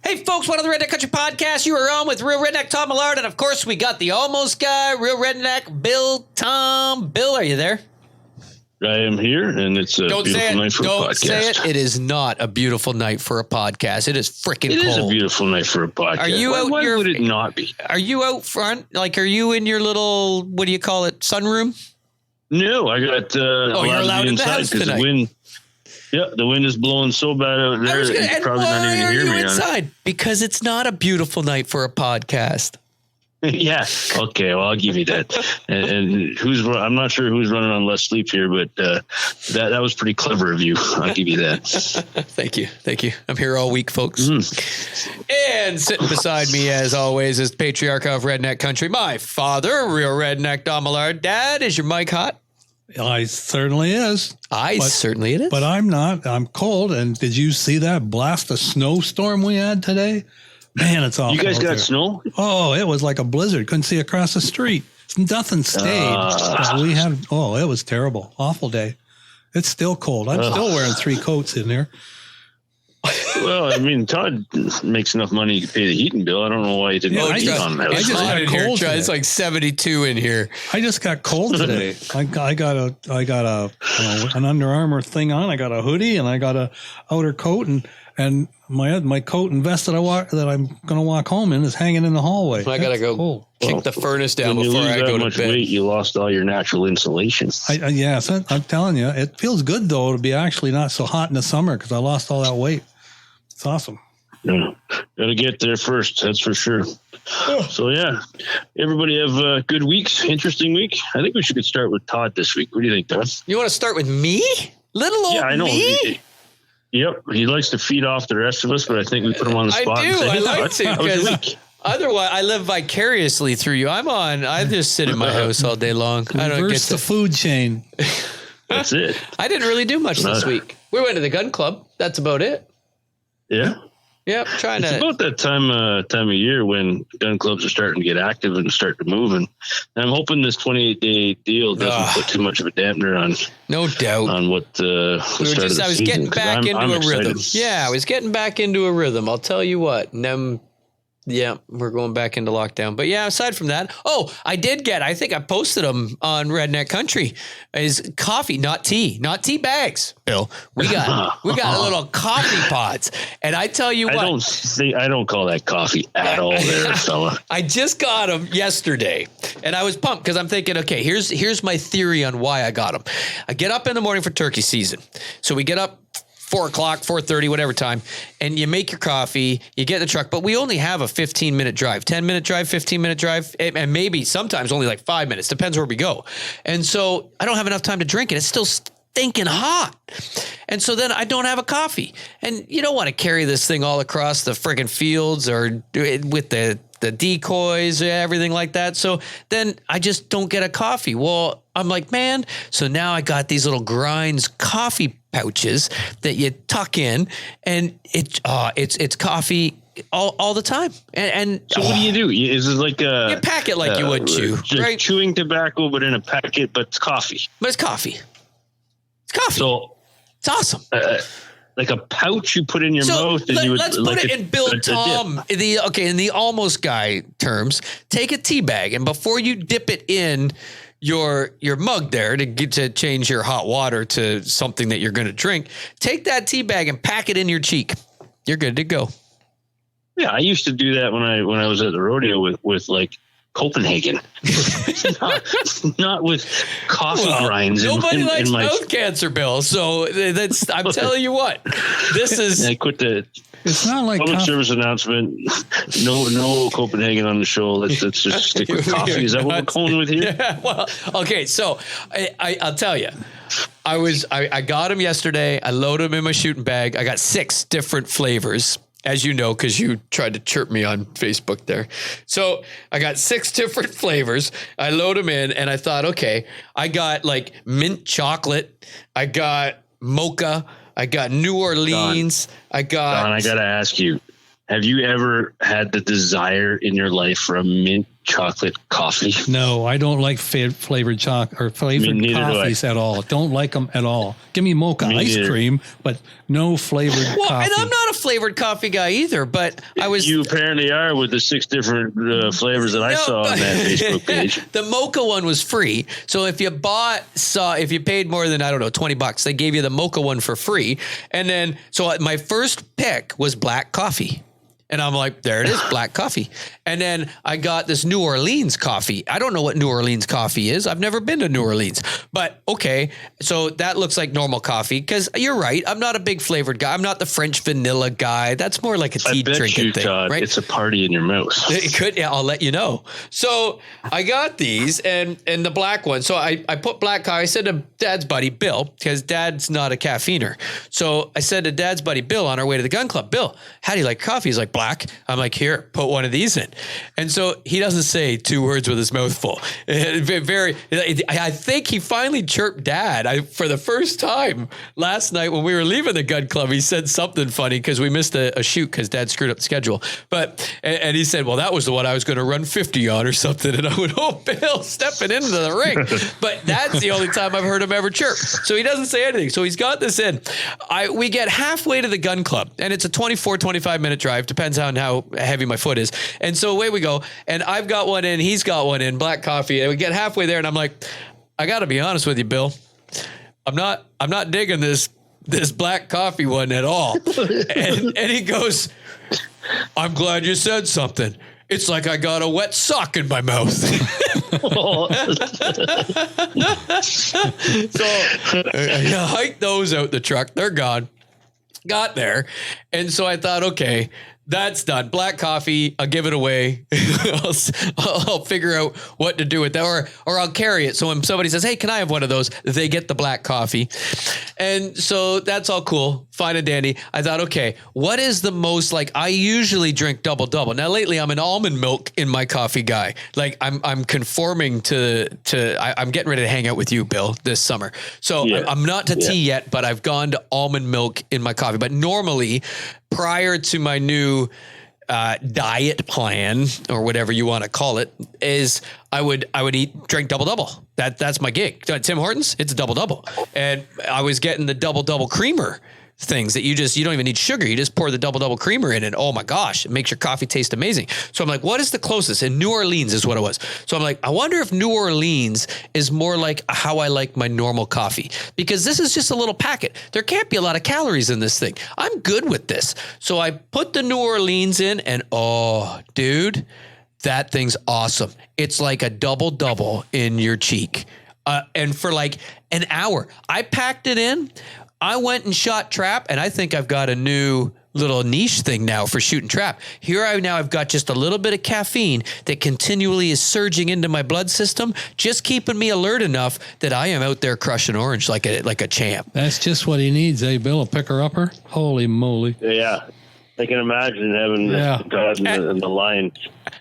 Hey, folks, one of the Redneck Country Podcast. You are on with Real Redneck Todd Millard. And, of course, we got the almost guy, Real Redneck, Thom. Bill, are you there? I am here, and it's a beautiful night for a podcast. Don't say it. It is not a beautiful night for a podcast. It is freaking cold. It is a beautiful night for a podcast. Are you out? Why would it not be? Are you out front? Like, are you in your little, what do you call it, sunroom? No, I got you're allowed in the house tonight. The wind. Yeah, the wind is blowing so bad out there that you probably not even hear me inside? On it. Because it's not a beautiful night for a podcast. Yeah. Okay. Well, I'll give you that. And I'm not sure who's running on less sleep here, but that was pretty clever of you. I'll give you that. Thank you. I'm here all week, folks. And sitting beside me, as always, is the patriarch of Redneck Country, my father, Real Redneck Don Millard. Dad, is your mic hot? I certainly is. Certainly it is. But I'm not. I'm cold. And did you see that blast of snowstorm we had today? Man, it's awful. You guys got snow? Oh, it was like a blizzard. Couldn't see across the street. Nothing stayed. We had. It was terrible. Awful day. It's still cold. I'm still wearing 3 coats in there. Well, I mean, Todd makes enough money to pay the heating bill. I don't know why he didn't heat on that. I just got cold today. It's like 72 in here. I just got cold today. I got an Under Armour thing on. I got a hoodie and I got a outer coat and my coat and vest that I'm going to walk home in is hanging in the hallway. I got to go kick the furnace down before I go to bed. Weight, you lost all your natural insulation. So I'm telling you, it feels good though to be actually not so hot in the summer because I lost all that weight. It's awesome. Yeah. Got to get there first. That's for sure. So, yeah, everybody have good weeks. Interesting week. I think we should start with Todd this week. What do you think, Todd? You want to start with me? Little old I know. me? Yep. He likes to feed off the rest of us, but I think we put him on the spot. I do. I like to because otherwise I live vicariously through you. I just sit in my house all day long. I don't get the food chain. That's it. I didn't really do much this week. We went to the gun club. That's about it. Yeah. Yep. It's about that time of year when gun clubs are starting to get active and start to move. And I'm hoping this 28-day deal doesn't put too much of a dampener on. No doubt. On what I was getting back into a rhythm. Yeah, I was getting back into a rhythm. I'll tell you what. And then, we're going back into lockdown. But yeah, aside from that, I think I posted them on Redneck Country, is coffee, not tea bags, Bill. We got little coffee pots. And I tell you what. I don't call that coffee at all there, fella. I just got them yesterday and I was pumped because I'm thinking, okay, here's my theory on why I got them. I get up in the morning for turkey season. So we get up 4 o'clock, 4:30, whatever time, and you make your coffee, you get in the truck, but we only have a 15-minute drive, 10-minute drive, 15-minute drive, and maybe sometimes only like 5 minutes, depends where we go. And so I don't have enough time to drink it. It's still stinking hot. And so then I don't have a coffee. And you don't want to carry this thing all across the friggin' fields or with the decoys, everything like that. So then I just don't get a coffee. Well, I'm like, man, so now I got these little Grinds coffee pouches that you tuck in and it's coffee all the time. And so what do? Is it like you pack it like you would chew, right? Chewing tobacco, but in a packet, but it's coffee. But it's coffee. It's coffee. So it's awesome. Like a pouch you put in your mouth. And let's put it in Bill Thom. In the almost guy terms, take a tea bag and before you dip it in your mug there to change your hot water to something that you're going to drink, take that tea bag and pack it in your cheek. You're good to go. Yeah, I used to do that when I was at the rodeo with like Copenhagen, not with coffee grinds. Nobody likes mouth cancer, Bill. So that's I'm telling you what. This is. I quit the. It's not like public service announcement. No Copenhagen on the show. Let's just stick with coffee. Is that what we're going with here? Yeah. Well, okay. So I'll tell you. I got them yesterday. I loaded them in my shooting bag. I got 6 different flavors. As you know, because you tried to chirp me on Facebook there. So I got 6 different flavors. I load them in and I thought, okay, I got like mint chocolate. I got mocha. I got New Orleans. Don, I got to ask you, have you ever had the desire in your life for a mint chocolate coffee. No, I don't like flavored chocolate or flavored coffees at all. Don't like them at all. Give me mocha ice cream, but no flavored coffee. And I'm not a flavored coffee guy either, but I was. You apparently are with the 6 different flavors that I saw on that Facebook page. The mocha one was free. So if you paid more than, I don't know, $20, they gave you the mocha one for free. And then, so my first pick was black coffee. And I'm like, there it is, black coffee. And then I got this New Orleans coffee. I don't know what New Orleans coffee is. I've never been to New Orleans. But okay, so that looks like normal coffee. Because you're right, I'm not a big flavored guy. I'm not the French vanilla guy. That's more like a tea drinking thing, Todd, right? It's a party in your mouth. It could, yeah, I'll let you know. So I got these and the black one. So I put black coffee. I said to Dad's buddy, Bill, because Dad's not a caffeiner. So I said to Dad's buddy, Bill, on our way to the gun club, Bill, how do you like coffee? He's like, black. I'm like, here, put one of these in. And so he doesn't say 2 words with his mouth full. I think he finally chirped Dad. For the first time last night when we were leaving the gun club, he said something funny because we missed a shoot because Dad screwed up the schedule. And he said, well, that was the one I was going to run 50 on or something. And I went, oh, Bill, stepping into the ring. But that's the only time I've heard him ever chirp. So he doesn't say anything. So he's got this in. We get halfway to the gun club, and it's a 24, 25-minute drive. Depends on how heavy my foot is. And so away we go. And I've got one in, he's got one in, black coffee. And we get halfway there and I'm like, I got to be honest with you, Bill. I'm not digging this black coffee one at all. and he goes, I'm glad you said something. It's like I got a wet sock in my mouth. So I hiked those out the truck. They're gone. Got there. And so I thought, okay, that's done. Black coffee, I'll give it away. I'll figure out what to do with that, or I'll carry it. So when somebody says, hey, can I have one of those? They get the black coffee. And so that's all cool. Fine and dandy. I thought, okay, what is the most, like, I usually drink double. Now lately I'm an almond milk in my coffee guy. Like I'm conforming to I'm getting ready to hang out with you, Bill, this summer. So yeah. I'm not to tea yet, but I've gone to almond milk in my coffee. But normally, prior to my new diet plan or whatever you want to call it, is I would drink double. That's my gig. Tim Hortons, it's a double. And I was getting the double creamer things that you don't even need sugar. You just pour the double creamer in and oh my gosh, it makes your coffee taste amazing. So I'm like, what is the closest? And New Orleans is what it was. So I'm like, I wonder if New Orleans is more like how I like my normal coffee, because this is just a little packet. There can't be a lot of calories in this thing. I'm good with this. So I put the New Orleans in and oh, dude, that thing's awesome. It's like a double in your cheek. And for like an hour, I packed it in. I went and shot trap, and I think I've got a new little niche thing now for shooting trap. I've got just a little bit of caffeine that continually is surging into my blood system, just keeping me alert enough that I am out there crushing orange like a champ. That's just what he needs, eh, Bill? A picker-upper? Holy moly. Yeah. I can imagine having God and the lion.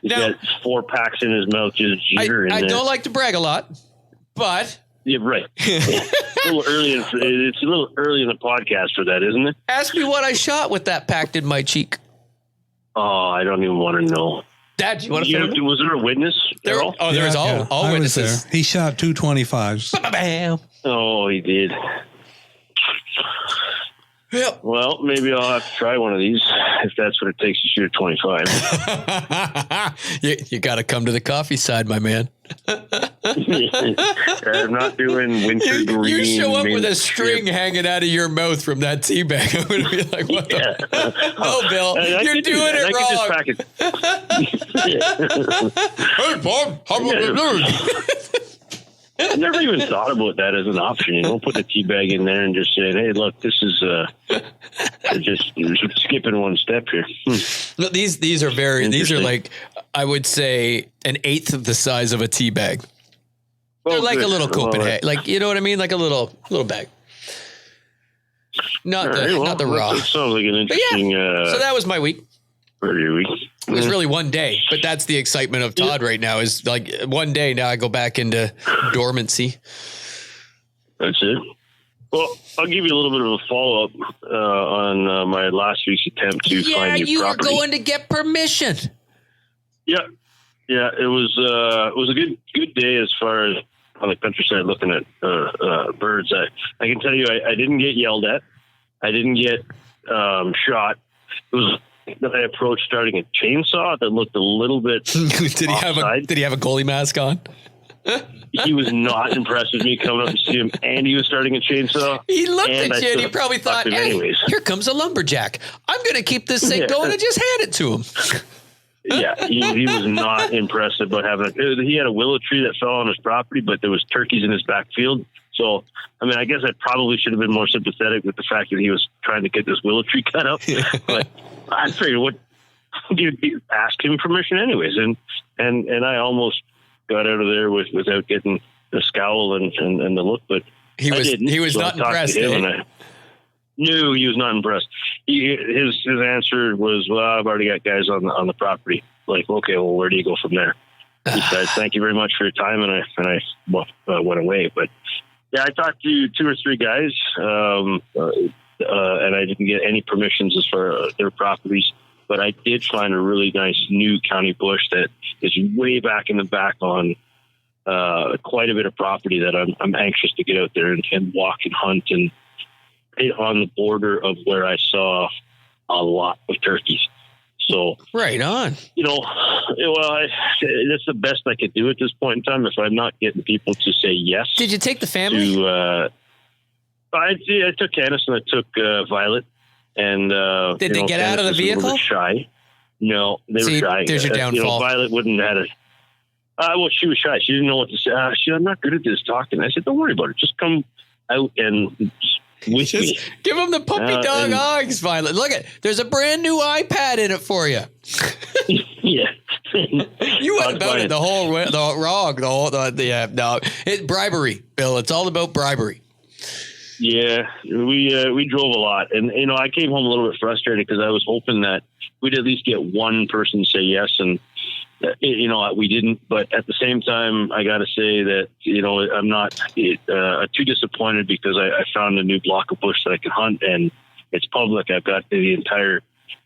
He's got 4 packs in his mouth, just jittering. I don't like to brag a lot, but... Yeah, right. It's a little early in the podcast for that, isn't it? Ask me what I shot with that packed in my cheek. Oh, I don't even want to know. Dad, do you want to was there a witness? There was all witnesses. He shot 225s. Bam. Oh, he did. Yep. Well, maybe I'll have to try one of these if that's what it takes to shoot a 25. You got to come to the coffee side, my man. I'm not doing winter green. You show up with a string hanging out of your mouth from that tea bag. I'm going to be like, what the? No, Bill, you're doing it wrong. Hey, Bob, how about I never even thought about that as an option. Put the tea bag in there and just say, hey, look, this is just skipping one step here. Look, these are like, I would say, an eighth of the size of a tea bag. They're like a little Copenhagen, like, you know what I mean? Like a little bag. Not the raw. That sounds like an interesting. So that was my week. Week. It was really one day, but that's the excitement of Todd right now is like one day. Now I go back into dormancy. That's it. Well, I'll give you a little bit of a follow up on my last week's attempt to find new property. Yeah, you were going to get permission. Yeah. Yeah, it was a good day as far as on the countryside looking at birds. I can tell you, I didn't get yelled at. I didn't get shot. It was that I approached starting a chainsaw that looked a little bit. Did he have a goalie mask on? He was not impressed with me coming up to see him, and he was starting a chainsaw. He looked at you and he probably thought, hey, here comes a lumberjack. I'm going to keep this thing going and just hand it to him. Yeah, he was not impressed about having it. He had a willow tree that fell on his property, but there was turkeys in his backfield. So, I mean, I guess I probably should have been more sympathetic with the fact that he was trying to get this willow tree cut up. But I figured, what you ask him permission anyways, and I almost got out of there without getting the scowl and the look, but he was so not impressed. No, he was not impressed. His answer was, well, I've already got guys on the property. Like, okay, well, where do you go from there? He said, thank you very much for your time. And I went away. But yeah, I talked to 2 or 3 guys, and I didn't get any permissions as far as their properties. But I did find a really nice new county bush that is way back in the back on quite a bit of property that I'm anxious to get out there and walk and hunt, and on the border of where I saw a lot of turkeys. So right on. That's the best I could do at this point in time. If I'm not getting people to say yes. Did you take the family? I took Candace and I took Violet. And did they get out of the vehicle? Shy. No, they were shy. There's your downfall. Violet wouldn't have had it. Well, she was shy. She didn't know what to say. I'm not good at this talking. I said, don't worry about it. Just come out and with me. Give them the puppy dog hugs, Violet. Look at, there's a brand new iPad in it for you. Yeah. You went about it it's bribery, Bill. It's all about bribery. Yeah, we drove a lot, and I came home a little bit frustrated because I was hoping that we'd at least get one person say yes, and we didn't. But at the same time, I got to say that I'm not too disappointed because I found a new block of bush that I can hunt, and it's public. I've got the entire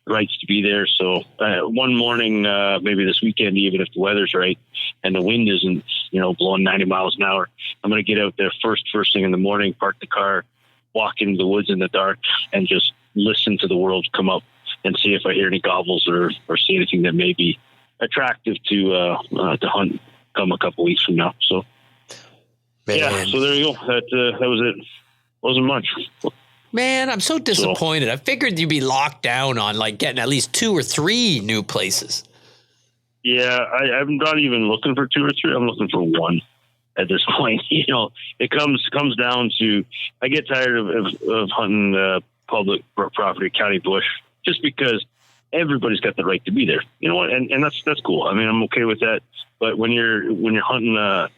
rights to be there. So one morning, maybe this weekend, even if the weather's right and the wind isn't blowing 90 miles an hour, I'm going to get out there first thing in the morning, park the car, walk into the woods in the dark, and just listen to the world come up and see if I hear any gobbles or see anything that may be attractive to hunt come a couple weeks from now. So yeah, so there you go. That was it. Wasn't much. Man, I'm so disappointed. I figured you'd be locked down on getting at least 2 or 3 new places. Yeah, I'm not even looking for 2 or 3. I'm looking for 1 at this point. It comes down to, I get tired of hunting public property, county bush, just because everybody's got the right to be there. You know what? And that's cool. I mean, I'm okay with that. But when you're hunting a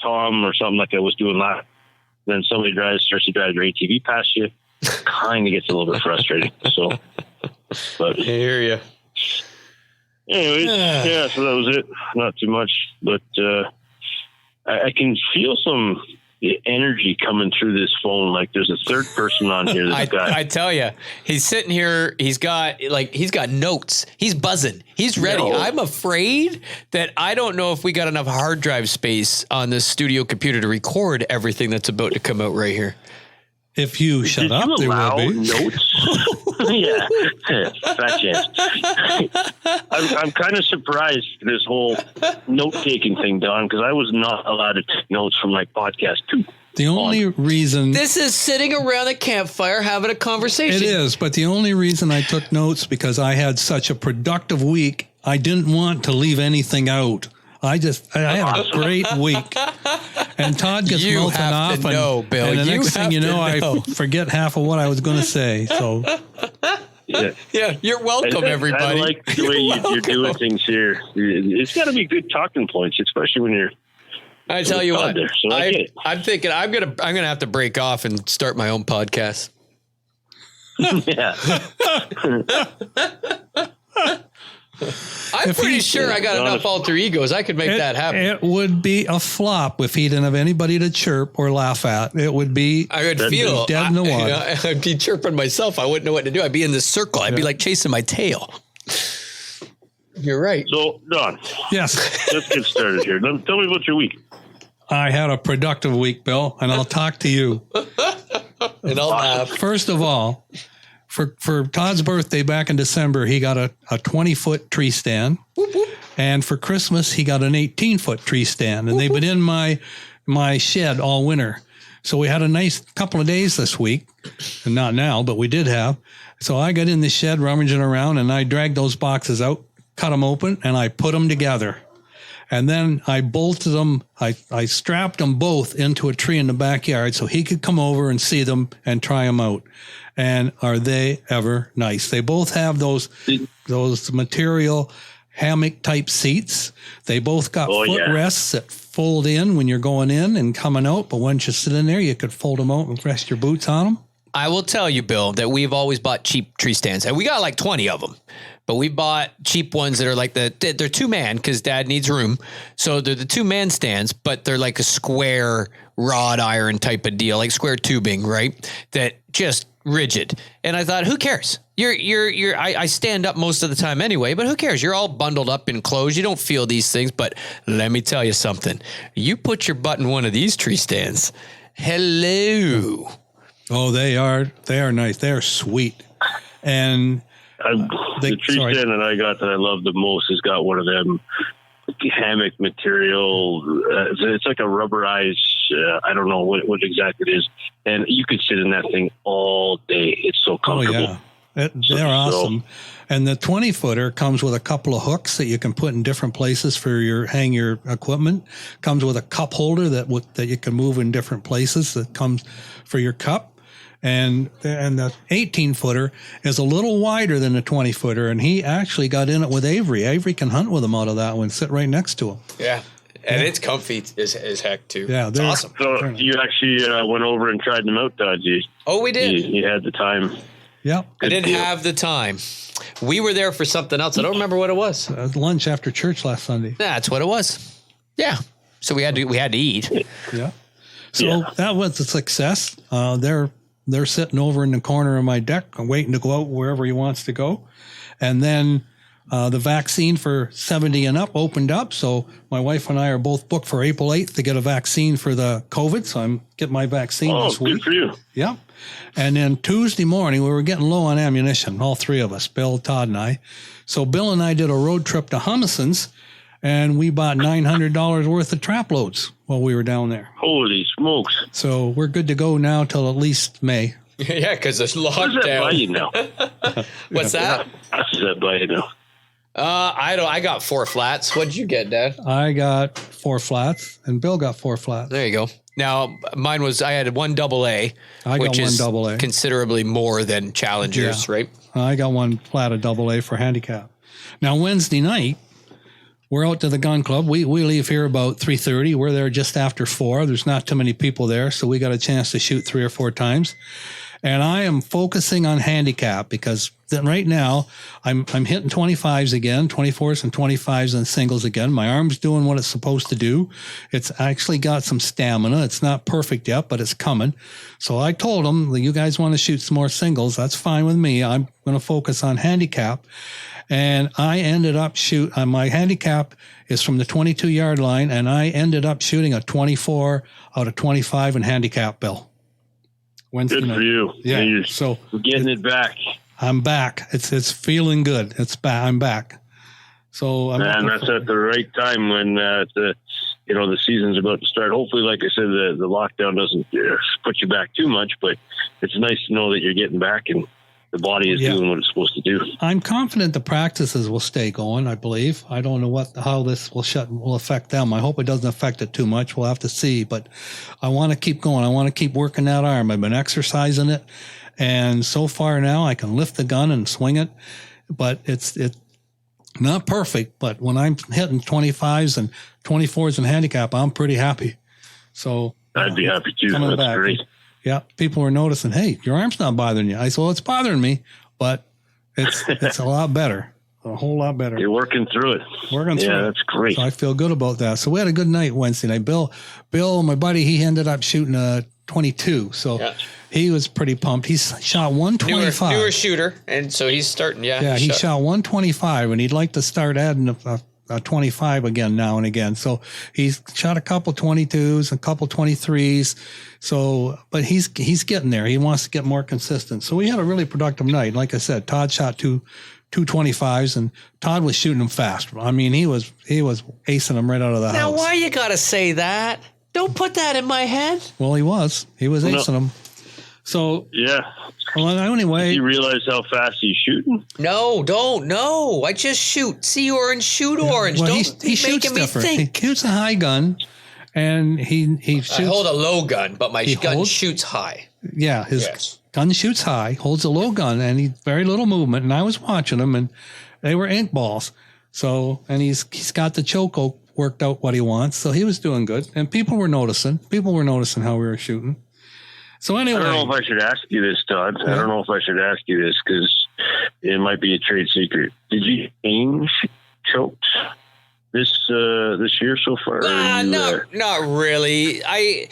Tom or something like I was doing last, then somebody starts to drive their ATV past you, kind of gets a little bit frustrating. So, but I hear you. Anyways, yeah, so that was it. Not too much, but I can feel some energy coming through this phone. Like there's a third person on here. I tell you, he's sitting here. He's got notes. He's buzzing. He's ready. No. I'm afraid that I don't know if we got enough hard drive space on this studio computer to record everything that's about to come out right here. If you shut up, there will be notes. Yeah, fat chance. I'm kind of surprised this whole note-taking thing, Don, because I was not allowed to take notes from podcast 2. The only reason... This is sitting around a campfire having a conversation. It is, but the only reason I took notes because I had such a productive week, I didn't want to leave anything out. I had a great week. And Todd gets melted off. Bill. And the next thing you know, I forget half of what I was going to say. So, yeah, you're welcome, everybody. I like the way you're doing things here. It's got to be good talking points, especially when you're. I tell you what, so I'm thinking I'm gonna have to break off and start my own podcast. Yeah. I'm pretty sure I got enough alter egos. I could make that happen. It would be a flop if he didn't have anybody to chirp or laugh at. It would be. I would feel dead in the water. I'd be chirping myself. I wouldn't know what to do. I'd be in this circle. I'd be like chasing my tail. You're right. So, Don, Yes. let's get started here. Tell me about your week. I had a productive week, Bill, and I'll talk to you. And I'll laugh. First of all, for Todd's birthday back in December, he got a 20-foot tree stand. Whoop, whoop. And for Christmas, he got an 18-foot tree stand. And they've been in my shed all winter. So we had a nice couple of days this week. And not now, but we did have. So I got in the shed rummaging around, and I dragged those boxes out, cut them open, and I put them together. And then I bolted them. I strapped them both into a tree in the backyard so he could come over and see them and try them out. And are they ever nice? They both have those material hammock type seats. They both got footrests that fold in when you're going in and coming out. But once you sit in there, you could fold them out and rest your boots on them. I will tell you, Bill, that we've always bought cheap tree stands, and we got like 20 of them. But we bought cheap ones that are like they're 2-man because Dad needs room. So they're the 2-man stands, but they're like a square wrought iron type of deal, like square tubing, right? That just rigid. And I thought, who cares? I stand up most of the time anyway, but who cares? You're all bundled up in clothes. You don't feel these things. But let me tell you something. You put your butt in one of these tree stands. Hello. Oh, they are nice. They are sweet. And the tree stand that I got that I love the most has got one of them hammock material. It's like a rubberized, I don't know what exactly it is. And you could sit in that thing all day. It's so comfortable. Oh, yeah. They're awesome. And the 20-footer comes with a couple of hooks that you can put in different places for hang your equipment. Comes with a cup holder that you can move in different places that comes for your cup. And the 18-footer is a little wider than the 20-footer, and he actually got in it with Avery. Avery can hunt with him out of that one, sit right next to him. Yeah, and it's comfy as heck, too. Yeah, it's awesome. So you actually went over and tried them out, Todd. Oh, we did. You had the time. Yeah. I didn't have the time. We were there for something else. I don't remember what it was. Lunch after church last Sunday. That's what it was. Yeah. So we had to eat. Yeah. So that was a success. They're sitting over in the corner of my deck waiting to go out wherever he wants to go. And then the vaccine for 70 and up opened up. So my wife and I are both booked for April 8th to get a vaccine for the COVID. So I'm getting my vaccine this week. Good for you. Yeah. And then Tuesday morning, we were getting low on ammunition, all three of us, Bill, Todd, and I. So Bill and I did a road trip to Humison's, and we bought $900 worth of trap loads while we were down there. Holy smokes. So we're good to go now till at least May. Yeah, because there's lockdown. What does that buy you now? What's that? What does that buy you now? I got 4 flats. What did you get, Dad? I got 4 flats, and Bill got 4 flats. There you go. Now, I had 1 AA, which is AA. Considerably more than Challengers, right? I got 1 flat of AA for handicap. Now, Wednesday night, we're out to the gun club. We leave here about 3:30. We're there just after 4. There's not too many people there, so we got a chance to shoot 3 or 4 times. And I am focusing on handicap because then right now I'm hitting 25s again, 24s and 25s and singles again. My arm's doing what it's supposed to do. It's actually got some stamina. It's not perfect yet, but it's coming. So I told them, you guys want to shoot some more singles. That's fine with me. I'm going to focus on handicap. And I ended up my handicap is from the 22-yard line, and I ended up shooting a 24 out of 25 in handicap, Bill. Wednesday good night. For you. Yeah. So getting it back. I'm back. It's feeling good. I'm back. So that's at the right time when the season's about to start. Hopefully, like I said, the lockdown doesn't put you back too much, but it's nice to know that you're getting back and the body is doing what it's supposed to do. I'm confident the practices will stay going, I believe. I don't know how this will affect them. I hope it doesn't affect it too much. We'll have to see. But I want to keep going. I want to keep working that arm. I've been exercising it. And so far now, I can lift the gun and swing it. But it's not perfect. But when I'm hitting 25s and 24s in handicap, I'm pretty happy. So I'd be happy too. That's back. Great. Yeah, people were noticing, hey, your arm's not bothering you. I said, well, it's bothering me, but it's a lot better, a whole lot better. You're working through it. Yeah, that's great. So I feel good about that. So we had a good night Wednesday night. Bill, my buddy, he ended up shooting a 22. So he was pretty pumped. He's shot 125. Newer shooter, and so he's starting. Yeah, he shot 125, and he'd like to start adding a 25 again now and again. So he's shot a couple 22s, a couple 23s. So, but he's getting there. He wants to get more consistent. So we had a really productive night. Like I said, Todd shot two 25s, and Todd was shooting them fast. I mean, he was acing them right out of the house. Now, why you gotta say that? Don't put that in my head. Well, he was acing them. So well, anyway, did you realize how fast he's shooting? No, don't. No, I just shoot. See orange, shoot orange. Well, don't he shoots making me different. think. He shoots a high gun, and he shoots. I hold a low gun, but my gun shoots high. Yeah, his gun shoots high, holds a low gun, and he's very little movement. And I was watching him, and they were ink balls. So, and he's got the choke worked out what he wants. So he was doing good, and people were noticing. People were noticing how we were shooting. So anyway, I don't know if I should ask you this, Todd. I don't know if I should ask you this because it might be a trade secret. Did you change chokes this year so far? Not really. I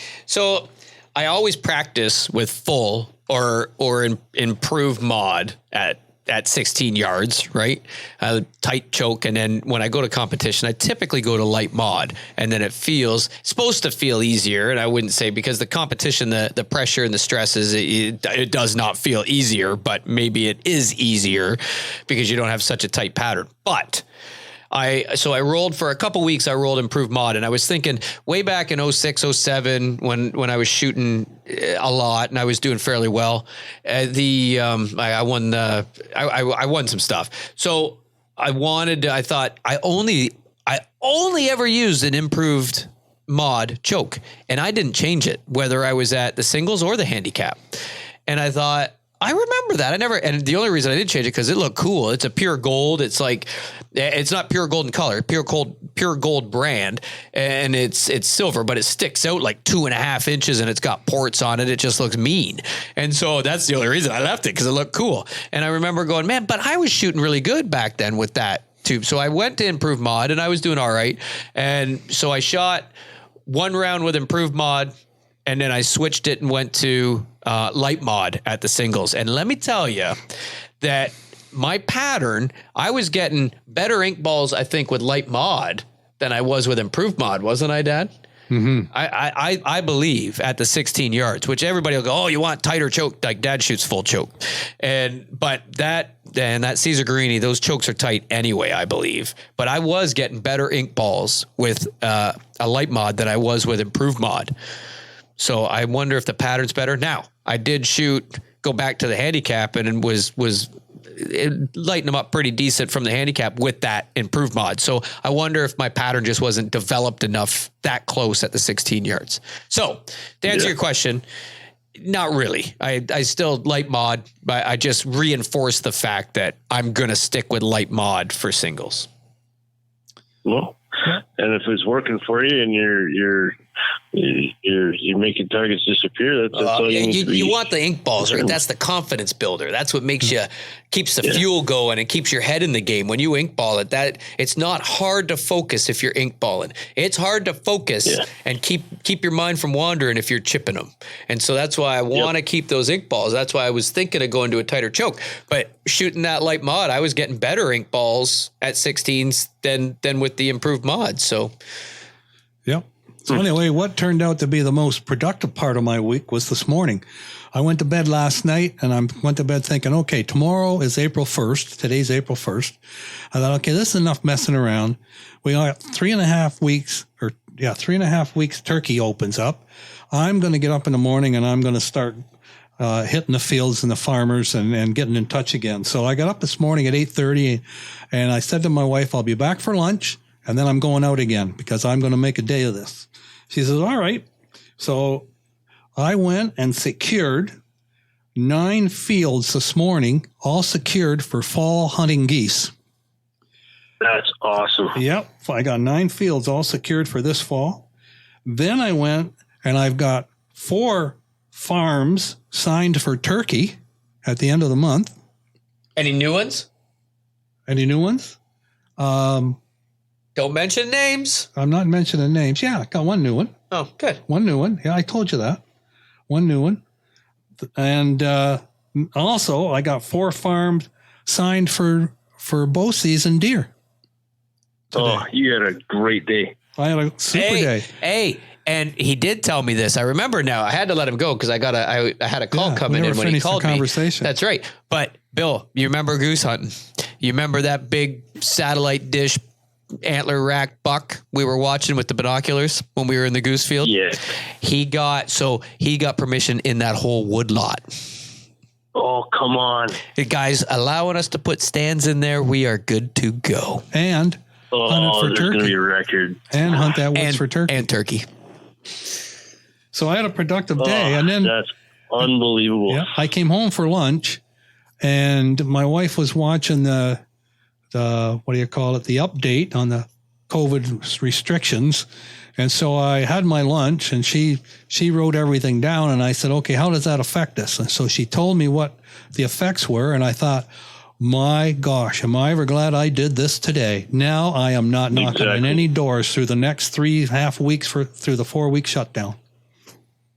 always practice with full or improved mod at 16 yards, right? Tight choke. And then when I go to competition, I typically go to light mod, and then it's supposed to feel easier. And I wouldn't say, because the competition, the pressure and the stresses, it does not feel easier, but maybe it is easier because you don't have such a tight pattern. But I rolled for a couple weeks. I rolled improved mod, and I was thinking way back in 06, 07 when I was shooting a lot and I was doing fairly well. I won some stuff. So I thought I only ever used an improved mod choke, and I didn't change it whether I was at the singles or the handicap. And I thought, I remember that. And the only reason I did change it because it looked cool. It's a pure gold. It's like, it's not pure gold in color, pure gold brand, and it's silver, but it sticks out like 2.5 inches, and it's got ports on it. It just looks mean. And so that's the only reason I left it, because it looked cool. And I remember going, man, but I was shooting really good back then with that tube. So I went to improved mod, and I was doing all right. And so I shot one round with improved mod, and then I switched it and went to light mod at the singles. And let me tell you that my pattern, I was getting better ink balls, I think, with light mod than I was with improved mod, wasn't I, Dad? Mm-hmm. I believe at the 16 yards, which everybody will go, oh, you want tighter choke? Like Dad shoots full choke. But that Caesar Guarini, those chokes are tight anyway, I believe. But I was getting better ink balls with a light mod than I was with improved mod. So I wonder if the pattern's better. Now, I did go back to the handicap, and was lighten them up pretty decent from the handicap with that improved mod. So I wonder if my pattern just wasn't developed enough that close at the 16 yards. So to answer your question, not really. I still light mod, but I just reinforce the fact that I'm going to stick with light mod for singles. Well, and if it's working for you and you're making targets disappear, that's all you need to be. You want the ink balls, right? That's the confidence builder. That's what makes keeps the fuel going and keeps your head in the game. When you ink ball it, it's not hard to focus if you're ink balling. It's hard to focus and keep your mind from wandering if you're chipping them. And so that's why I want to keep those ink balls. That's why I was thinking of going to a tighter choke. But shooting that light mod, I was getting better ink balls at 16s than with the improved mod. So, yep. So anyway, what turned out to be the most productive part of my week was this morning. I went to bed last night, and I went to bed thinking, okay, tomorrow is April 1st. Today's April 1st. I thought, okay, this is enough messing around. We got 3.5 weeks, 3.5 weeks turkey opens up. I'm going to get up in the morning, and I'm going to start hitting the fields and the farmers and getting in touch again. So I got up this morning at 8:30, and I said to my wife, I'll be back for lunch, and then I'm going out again because I'm going to make a day of this. She says, all right. So I went and secured 9 fields this morning, all secured for fall hunting geese. That's awesome. Yep. I got 9 fields all secured for this fall. Then I went and I've got 4 farms signed for turkey at the end of the month. Any new ones? Don't mention names. I'm not mentioning names. Yeah, I got one new one. Oh, good. One new one. Yeah, I told you that. one new one. And also, I got 4 farms signed for bow season deer today. Oh, you had a great day. I had a super day. Hey, and he did tell me this. I remember now. I had to let him go because I had a call coming in when he called me. That's right. But Bill, you remember goose hunting? You remember that big satellite dish antler rack buck we were watching with the binoculars when we were in the goose field? Yeah. He got permission in that whole wood lot. Oh, come on. The guy's allowing us to put stands in there. We are good to go. And hunt it for there's going to turkey. be a record. And hunt that woods for turkey. And turkey. So I had a productive day. And then that's unbelievable. Yeah, I came home for lunch and my wife was watching the what do you call it? The update on the COVID restrictions. And so I had my lunch and she wrote everything down and I said, okay, how does that affect us? And so she told me what the effects were. And I thought, my gosh, am I ever glad I did this today? Now I am not knocking on any doors through the next 3.5 weeks through the 4-week shutdown.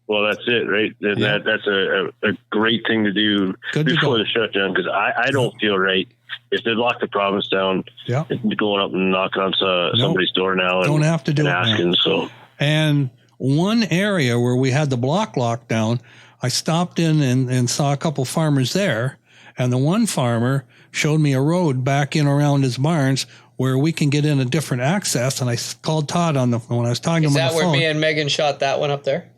Well, that's it, right? And that's a great thing to do before the shutdown, because I don't feel right if they lock the province down. Yeah, going up and knocking on somebody's door now. Don't have to do it asking. So, and one area where we had the block locked down, I stopped in and saw a couple farmers there, and the one farmer showed me a road back in around his barns where we can get in a different access. And I called Todd when I was talking to him on the phone. Is that where me and Megan shot that one up there?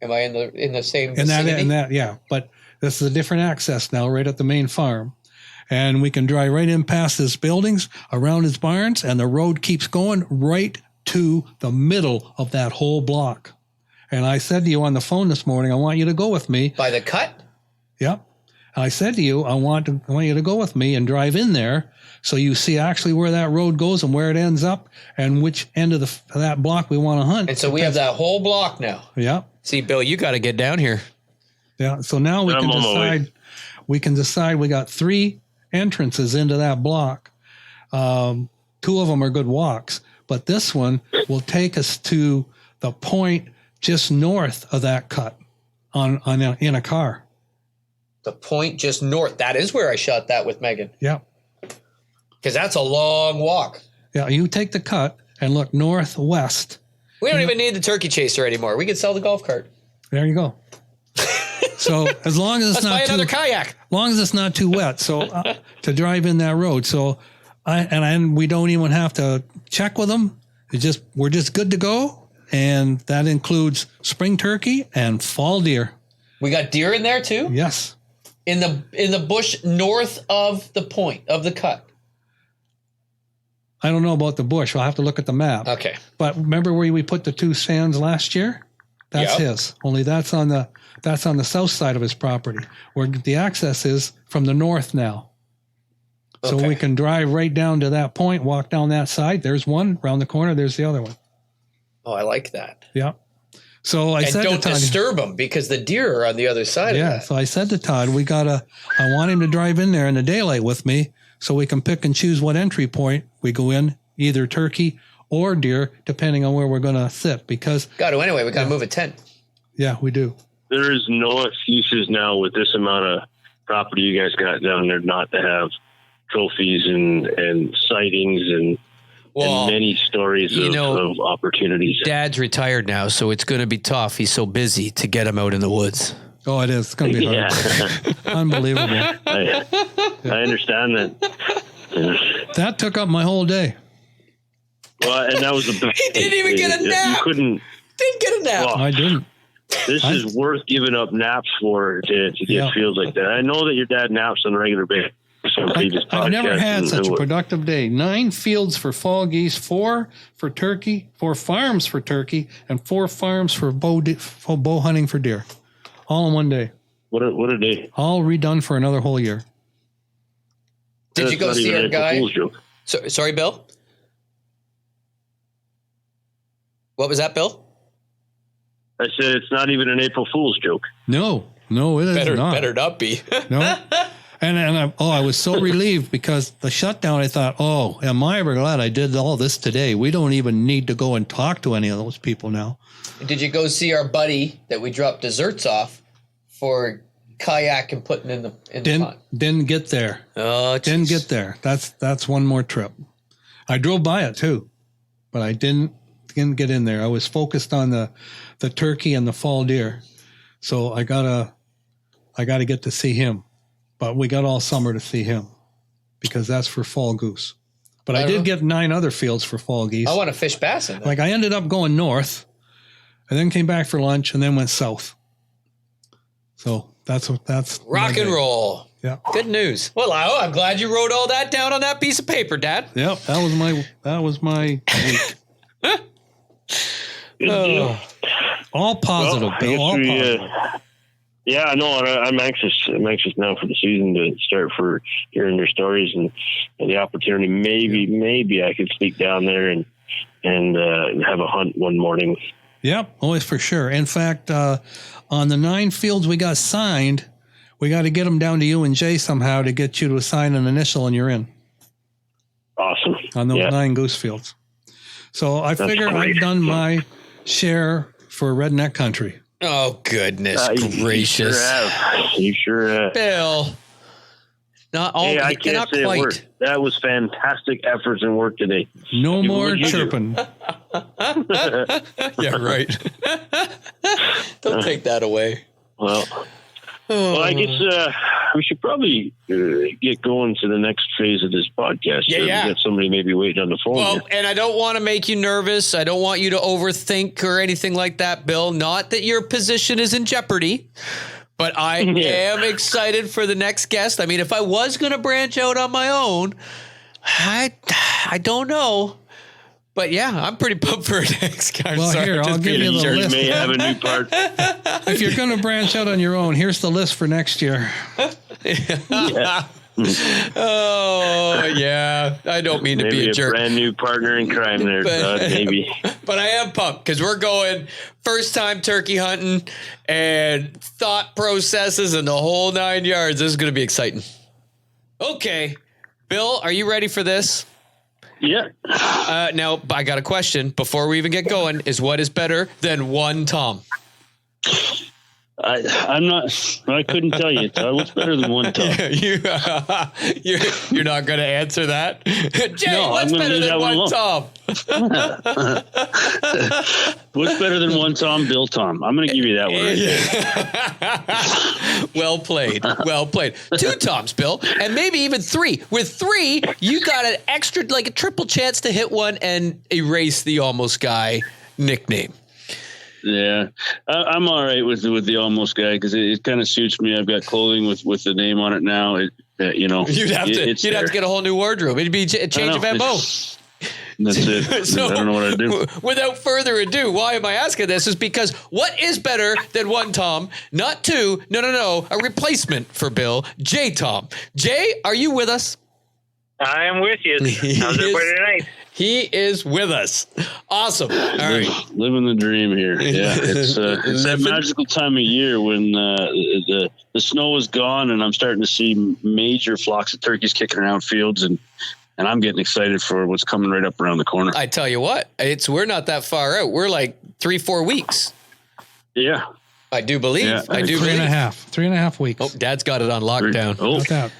Am I in the same vicinity? Yeah. But this is a different access now, right at the main farm. And we can drive right in past his buildings, around his barns, and the road keeps going right to the middle of that whole block. And I said to you on the phone this morning, I want you to go with me. By the cut? Yep. I said to you, I want you to go with me and drive in there so you see actually where that road goes and where it ends up and which end of that block we want to hunt. And so we have that whole block now. Yeah. See, Bill, you got to get down here. Yeah. So now we can decide. We can decide. We got 3 entrances into that block. 2 of them are good walks, but this one will take us to the point just north of that cut in a car. The point just north. That is where I shot that with Megan. Yeah. Because that's a long walk. Yeah. You take the cut and look northwest. We don't even need the turkey chaser anymore. We can sell the golf cart. There you go. So as long as it's Let's buy another kayak. As long as it's not too wet, so to drive in that road. So we don't even have to check with them. We're just good to go, and that includes spring turkey and fall deer. We got deer in there too. Yes. In the bush north of the point of the cut. I don't know about the bush. I'll have to look at the map. Okay. But remember where we put the 2 stands last year? That's his. Only that's on the south side of his property, where the access is from the north now. So we can drive right down to that point, walk down that side. There's one around the corner. There's the other one. Oh, I like that. Yeah. So I said to Todd, don't disturb them because the deer are on the other side of that. Yeah. So I said to Todd, I want him to drive in there in the daylight with me so we can pick and choose what entry point we go in, either turkey or deer, depending on where we're going to sit. Because got to anyway, we got to move a tent. Yeah, we do. There is no excuses now with this amount of property you guys got down there not to have trophies and sightings and many stories of opportunities. Dad's retired now, so it's going to be tough. He's so busy to get him out in the woods. Oh, it is. It's going to be hard. Unbelievable. I understand that. That took up my whole day. Well, and that was the best. He didn't even get a nap. Didn't get a nap. Well, I didn't. This is worth giving up naps for to get fields like that. I know that your dad naps on a regular basis. I've never had such a productive day. 9 fields for fall geese, 4 for turkey, 4 farms for turkey, and 4 farms for bow hunting for deer. All in one day. What a day. All redone for another whole year. Did you go see our guy? Sorry, Bill? What was that, Bill? I said it's not even an April Fool's joke. No, it is not. Better not be. No. And I was so relieved because the shutdown, I thought, am I ever glad I did all this today? We don't even need to go and talk to any of those people now. Did you go see our buddy that we dropped desserts off for kayak and putting in the pot? Didn't get there. Oh, geez. Didn't get there. That's one more trip. I drove by it too, but I didn't get in there. I was focused on the turkey and the fall deer, so I gotta get to see him. But we got all summer to see him because that's for fall goose. But I did get 9 other fields for fall geese. I want to fish bass in there. Like I ended up going north, and then came back for lunch, and then went south. So that's rock and roll. Yeah. Good news. Well, I'm glad you wrote all that down on that piece of paper, Dad. Yep. That was my week. Good deal. All positive, Well, Bill. All positive. Yeah, no, I'm anxious. I'm anxious now for the season to start, for hearing their stories and the opportunity. Maybe I could sneak down there and have a hunt one morning. Yep, always for sure. In fact, on the 9 fields we got signed, we got to get them down to you and Jay somehow to get you to assign an initial, and you're in. Awesome. On those 9 goose fields. So I figure I've done my share for Redneck Country. Oh, goodness gracious. You sure have. Bill. Not all. Hey, I cannot can't say quite. a word. That was fantastic efforts and work today. No more chirping. Yeah, right. Don't take that away. Well, I guess we should probably get going to the next phase of this podcast. Yeah. We got somebody maybe waiting on the phone. Well, here. and I don't want to make you nervous. I don't want you to overthink or anything like that, Bill. Not that your position is in jeopardy, but I am excited for the next guest. I mean, if I was going to branch out on my own, I don't know. But yeah, I'm pretty pumped for it next guy. Well, here, I'll give you the You list. may have a new part. If you're going to branch out on your own, here's the list for next year. Yeah. Oh, yeah. I don't mean to Maybe be a jerk. brand new partner in crime there, Todd, maybe. But I am pumped because we're going first time turkey hunting and thought processes and the whole 9 yards. This is going to be exciting. Okay. Bill, are you ready for this? Yeah. Now, I got a question before we even get going. Is what is better than one Tom? I'm not. I couldn't tell you. What's better than one Tom? You're not going to answer that, Jay. No, what's I'm gonna better leave than that one one alone. Tom? What's better than one Tom? Bill Tom. I'm going to give you that one. Right Well played. Well played. 2 Toms, Bill, and maybe even 3. With 3, you got an extra, like a triple chance to hit one and erase the almost guy nickname. Yeah, I'm all right with the almost guy because it kind of suits me. I've got clothing with the name on it now. You'd have to get a whole new wardrobe. It'd be a change of MO. That's it. So, I don't know what I'd do. Without further ado, why am I asking this? Is because what is better than one Tom? Not 2. No. A replacement for Bill. J Tom. Jay, are you with us? I am with you. How's everybody tonight? He is with us. Awesome. All right. Living the dream here. Yeah, it's that magical time of year when the snow is gone and I'm starting to see major flocks of turkeys kicking around fields, and I'm getting excited for what's coming right up around the corner. I tell you what, we're not that far out. We're like 3-4 weeks. Yeah. I do believe. Yeah. I do 3.5 weeks. Oh, Dad's got it on lockdown. About that.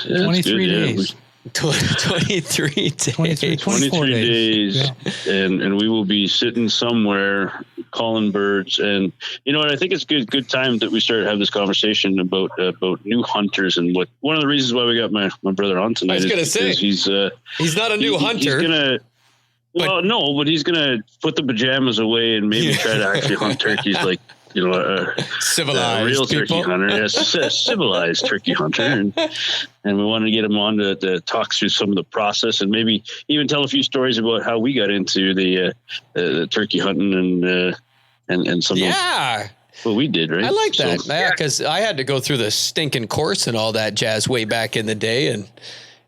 23 days. 23 days. 24 days. Yeah. And we will be sitting somewhere calling birds. And you know what? I think it's good time that we started to have this conversation about new hunters and what. One of the reasons why we got my brother on tonight. I was going to say he's not a new hunter. He's gonna. Well, but he's gonna put the pajamas away and maybe try to actually hunt turkeys like. Civilized real people. turkey hunter, yes, a civilized turkey hunter, and we wanted to get him on to talk through some of the process and maybe even tell a few stories about how we got into the turkey hunting and some of what we did, right? I like that, because I had to go through the stinking course and all that jazz way back in the day, and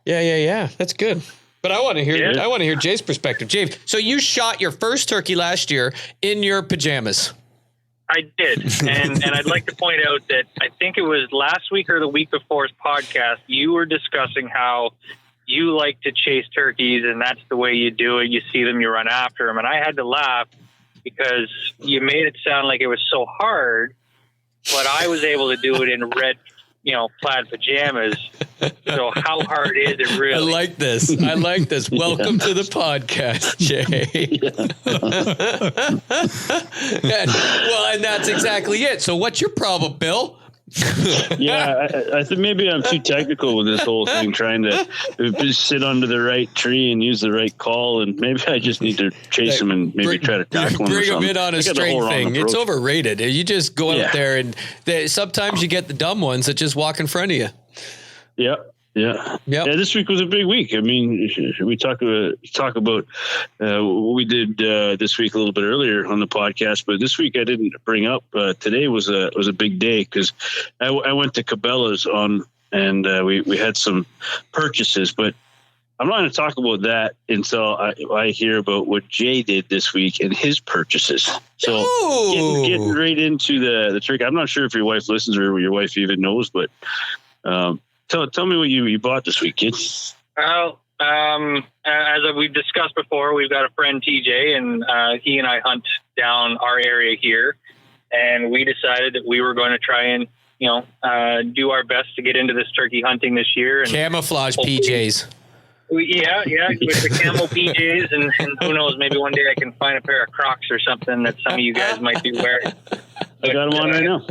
yeah, that's good. But I want to hear I want to hear Jay's perspective. Jay, so you shot your first turkey last year in your pajamas. I did. And I'd like to point out that I think it was last week or the week before's podcast, you were discussing how you like to chase turkeys and that's the way you do it. You see them, you run after them. And I had to laugh because you made it sound like it was so hard, but I was able to do it in red, plaid pajamas. So how hard is it really? I like this. Welcome to the podcast, Jay. and that's exactly it. So what's your problem, Bill? I think maybe I'm too technical with this whole thing, trying to just sit under the right tree and use the right call, and maybe I just need to chase him and maybe try to tackle him. Bring him in on a string thing. It's overrated. You just go out there, and sometimes you get the dumb ones that just walk in front of you. Yeah. This week was a big week. I mean, we talk about what we did this week a little bit earlier on the podcast, but this week I didn't bring up. Today was a big day because I went to Cabela's and we had some purchases, but I'm not going to talk about that until I hear about what Jay did this week and his purchases. So getting right into the turkey. I'm not sure if your wife listens or your wife even knows, but. Tell me what you bought this week, kid. Well, as we've discussed before, we've got a friend, TJ, and he and I hunt down our area here. And we decided that we were going to try and, do our best to get into this turkey hunting this year. And camouflage PJs. Yeah, with the camo PJs. And who knows, maybe one day I can find a pair of Crocs or something that some of you guys might be wearing. I got them on right now.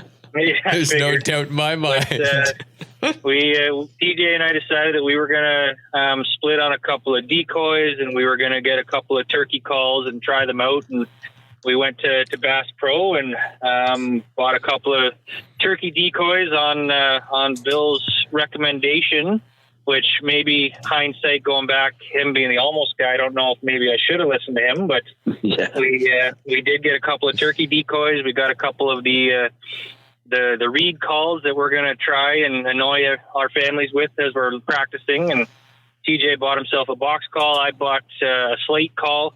There's no doubt in my mind. TJ and I decided that we were going to split on a couple of decoys, and we were going to get a couple of turkey calls and try them out. And we went to Bass Pro and bought a couple of turkey decoys on Bill's recommendation, which maybe hindsight going back, him being the almost guy, I don't know if maybe I should have listened to him, but we did get a couple of turkey decoys. We got a couple of the reed calls that we're going to try and annoy our families with as we're practicing. And TJ bought himself a box call. I bought a slate call.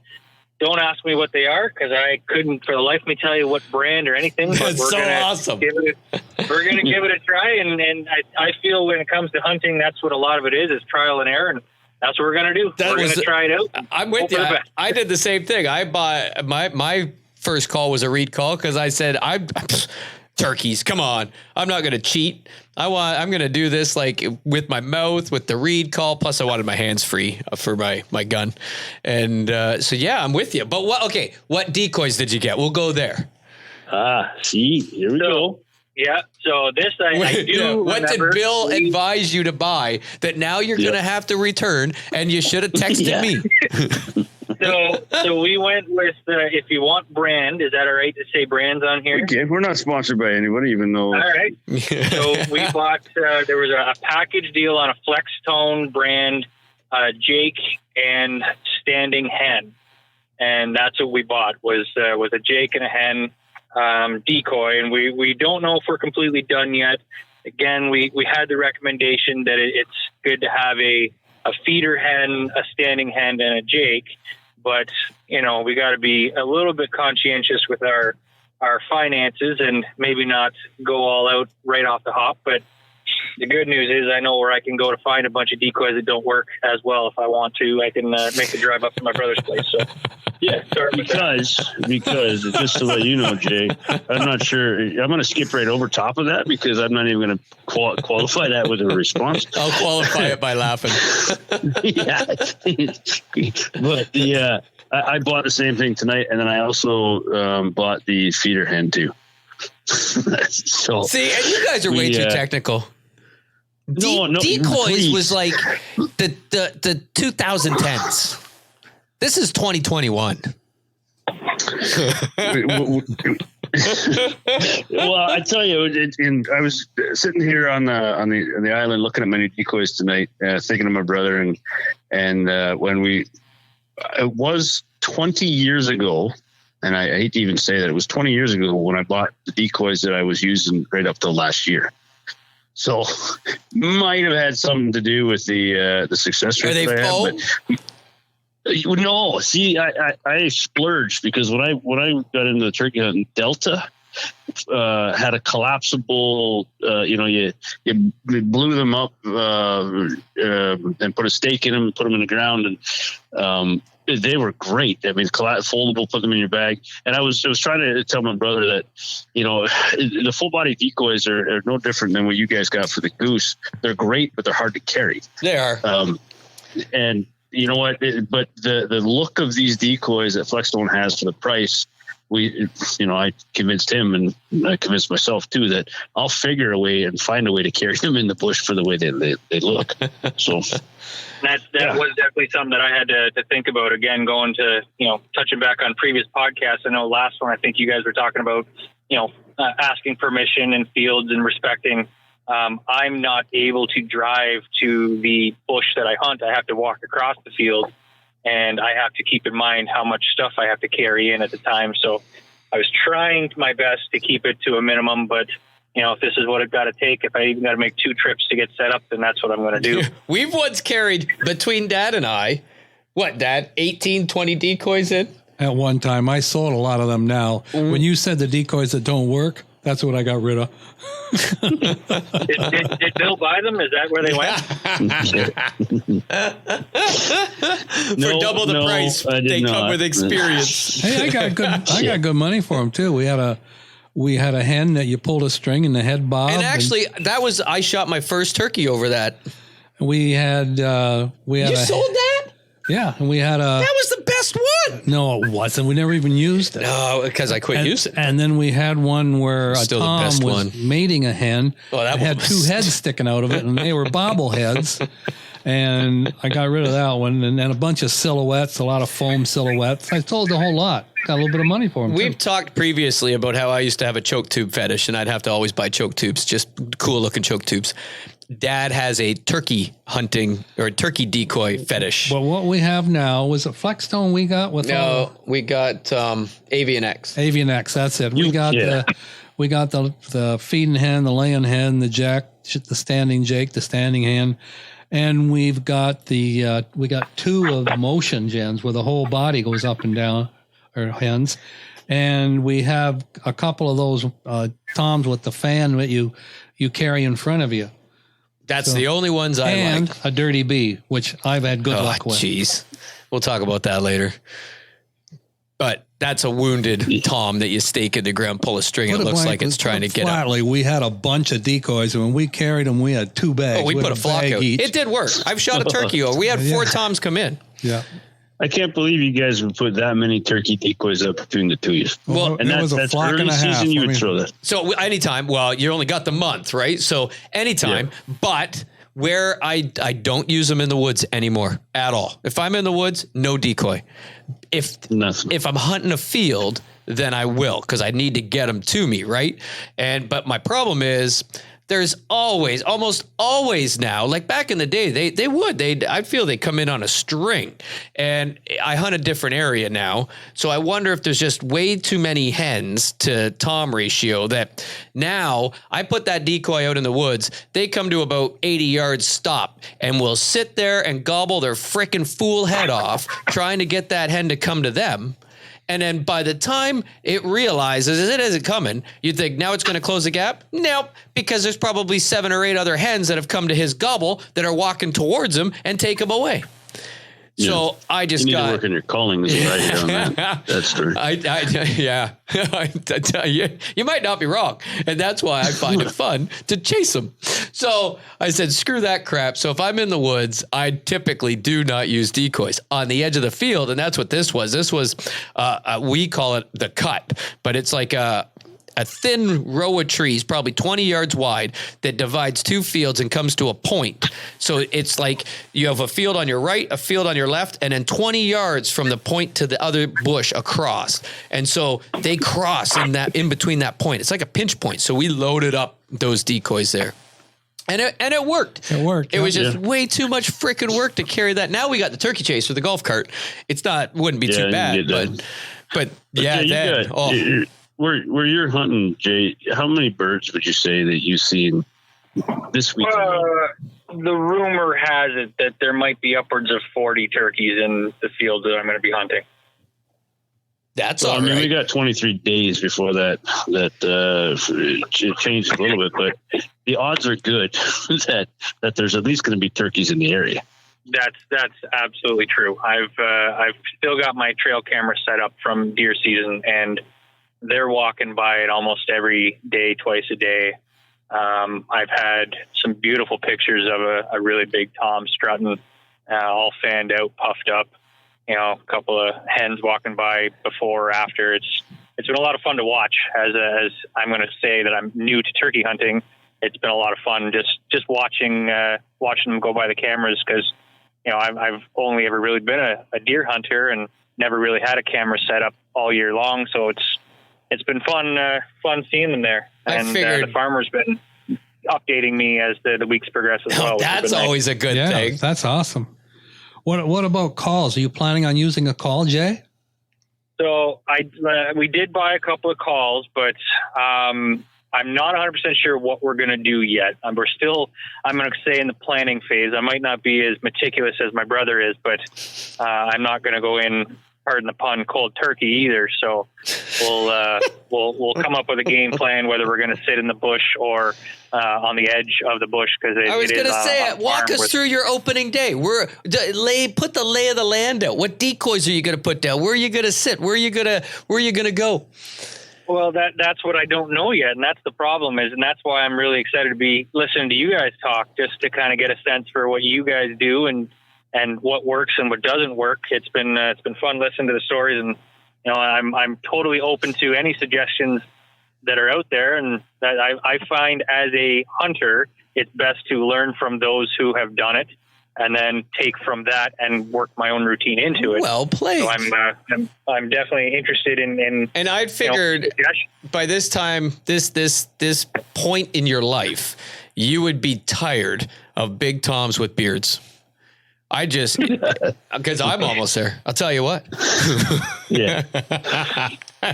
Don't ask me what they are, because I couldn't for the life of me tell you what brand or anything. But That's so awesome. We're going to give it a try. And I feel when it comes to hunting, that's what a lot of it is trial and error. And that's what we're going to do. We're going to try it out. I'm with you. I did the same thing. I bought my first call was a reed call, because I said, turkeys, come on. I'm not going to cheat. I'm going to do this like with my mouth, with the reed call. Plus I wanted my hands free for my gun. And I'm with you. But what decoys did you get? We'll go there. See, here we go. Yeah. So this, I do. What did Bill advise you to buy that now you're going to have to return, and you should have texted me? So we went with, if you want brand, is that all right to say brands on here? Okay, we're not sponsored by anybody, even though. All right. So we bought, there was a package deal on a Flex Tone brand, Jake and Standing Hen. And that's what we bought was a Jake and a hen decoy. And we don't know if we're completely done yet. Again, we had the recommendation that it's good to have a feeder hen, a standing hen, and a Jake. But, we got to be a little bit conscientious with our finances and maybe not go all out right off the hop. But the good news is I know where I can go to find a bunch of decoys that don't work as well. If I want to, I can make the drive up to my brother's place. So, yeah. Because just to let you know, Jay, I'm not sure. I'm going to skip right over top of that because I'm not even going to qualify that with a response. I'll qualify it by laughing. Yeah. But I bought the same thing tonight, and then I also bought the feeder hen too. So see, and you guys are way too technical. No, decoys please. Was like the 2010s. This is 2021. Well, I tell you, I was sitting here on the island looking at my new decoys tonight, thinking of my brother, and when it was 20 years ago. And I hate to even say that it was 20 years ago when I bought the decoys that I was using right up till last year. So might have had something to do with the success rate. Are they full? No, see, I splurged because when I got into the turkey hunting, Delta had a collapsible, you blew them up and put a stake in them, put them in the ground, and they were great. I mean, foldable, put them in your bag. And I was trying to tell my brother that, the full body decoys are no different than what you guys got for the goose. They're great, but they're hard to carry. They are. And you know what? But the look of these decoys that Flexstone has for the price, I convinced him, and I convinced myself too, that I'll figure a way and find a way to carry them in the bush for the way they look. So that was definitely something that I had to think about. Again, going to, touching back on previous podcasts. I know last one, I think you guys were talking about, asking permission in fields and respecting. I'm not able to drive to the bush that I hunt. I have to walk across the field, and I have to keep in mind how much stuff I have to carry in at the time. So I was trying my best to keep it to a minimum, but if this is what I've got to take, if I even got to make 2 trips to get set up, then that's what I'm going to do. We've once carried, between Dad and I, 18, 20 decoys in? At one time. I sold a lot of them now. Mm-hmm. When you said the decoys that don't work, that's what I got rid of. Did Bill buy them? Is that where they went? For double the price, they come with experience. Hey, I got good money for them too. We had a hen that you pulled a string and the head bobbed. And actually, I shot my first turkey over that. We had sold that? Yeah, and we had that was the best one. No, it wasn't. We never even used it. No, because I quit using it. And then we had one where a Tom was mating a hen. Oh, that had 2 heads sticking out of it, and they were bobbleheads. And I got rid of that one, and then a bunch of silhouettes, a lot of foam silhouettes. I sold the whole lot. Got a little bit of money for them. We've talked previously about how I used to have a choke tube fetish, and I'd have to always buy choke tubes, just cool looking choke tubes. Dad has a turkey hunting or a turkey decoy fetish. Well, what we have now, was it Flexstone we got? We got Avian X. Avian X, that's it. We got the feeding hen, the laying hen, the jack, the standing jake, the standing hen. And we've got we got 2 of the motion gens where the whole body goes up and down, or hens. And we have a couple of those Thoms with the fan that you carry in front of you. That's the only ones I like. And a dirty bee, which I've had good luck with. Jeez. We'll talk about that later. But that's a wounded Tom that you stake in the ground, pull a string, and it looks like it's trying to get up. We had a bunch of decoys, and when we carried them, we had 2 bags. Oh, we put a flock out. It did work. I've shot a turkey over. We had 4 Toms come in. Yeah. I can't believe you guys would put that many turkey decoys up between the 2 of you. Well, and that's early season you would throw that. So anytime, you only got the month, right? So anytime, but where I don't use them in the woods anymore at all. If I'm in the woods, no decoy. If I'm hunting a field, then I will, because I need to get them to me, right? But my problem is, there's almost always now, like back in the day, I feel they come in on a string, and I hunt a different area now. So I wonder if there's just way too many hens to Tom ratio that now I put that decoy out in the woods. They come to about 80 yards, stop, and will sit there and gobble their frickin' fool head off trying to get that hen to come to them. And then by the time it realizes it isn't coming, you think now it's going to close the gap? Nope, because there's probably 7 or 8 other hens that have come to his gobble that are walking towards him and take him away. Yeah. So I just you need to work on your calling right here on that. That's true. You might not be wrong, and that's why I find it fun to chase them. So I said, screw that crap. So if I'm in the woods, I typically do not use decoys on the edge of the field, and that's what this was. This was we call it the cut, but it's like a thin row of trees, probably 20 yards wide, that divides 2 fields and comes to a point. So it's like you have a field on your right, a field on your left, and then 20 yards from the point to the other bush across. And so they cross in between that point. It's like a pinch point. So we loaded up those decoys there. And it worked. It worked. It was just way too much freaking work to carry that. Now we got the turkey chase with the golf cart. Wouldn't be too bad. But Where you're hunting, Jay, how many birds would you say that you've seen this week? The rumor has it that there might be upwards of 40 turkeys in the field that I'm going to be hunting. That's well, all I mean, right. we got 23 days before that it changed a little bit, but the odds are good that there's at least going to be turkeys in the area. That's absolutely true. I've still got my trail camera set up from deer season, and they're walking by it almost every day, twice a day. I've had some beautiful pictures of a really big Tom strutting, all fanned out, puffed up. You know, a couple of hens walking by before or after. It's been a lot of fun to watch. As I'm going to say that I'm new to turkey hunting, it's been a lot of fun just watching them go by the cameras, because you know, I've only ever really been a deer hunter and never really had a camera set up all year long. So it's been fun seeing them there. And the farmer's been updating me as the weeks progress as well. That's always a good thing. That's awesome. What about calls? Are you planning on using a call, Jay? So we did buy a couple of calls, but I'm not 100% sure what we're going to do yet. We're still, I'm going to say, in the planning phase. I might not be as meticulous as my brother is, but I'm not going to go in, pardon the pun, cold turkey either. So we'll come up with a game plan, whether we're going to sit in the bush or on the edge of the bush. Because I was going to say, walk us through your opening day. Put the lay of the land out. What decoys are you going to put down? Where are you going to sit? Where are you going to go? Well, that's what I don't know yet, and that's the problem and that's why I'm really excited to be listening to you guys talk, just to kind of get a sense for what you guys do and what works and what doesn't work. It's been fun listening to the stories, and you know, I'm totally open to any suggestions that are out there, and that I find as a hunter, it's best to learn from those who have done it, and then take from that and work my own routine into it. Well played. So I'm definitely interested in and I'd figured by this time, this point in your life, you would be tired of big Toms with beards. Because I'm almost there. I'll tell you what. Yeah.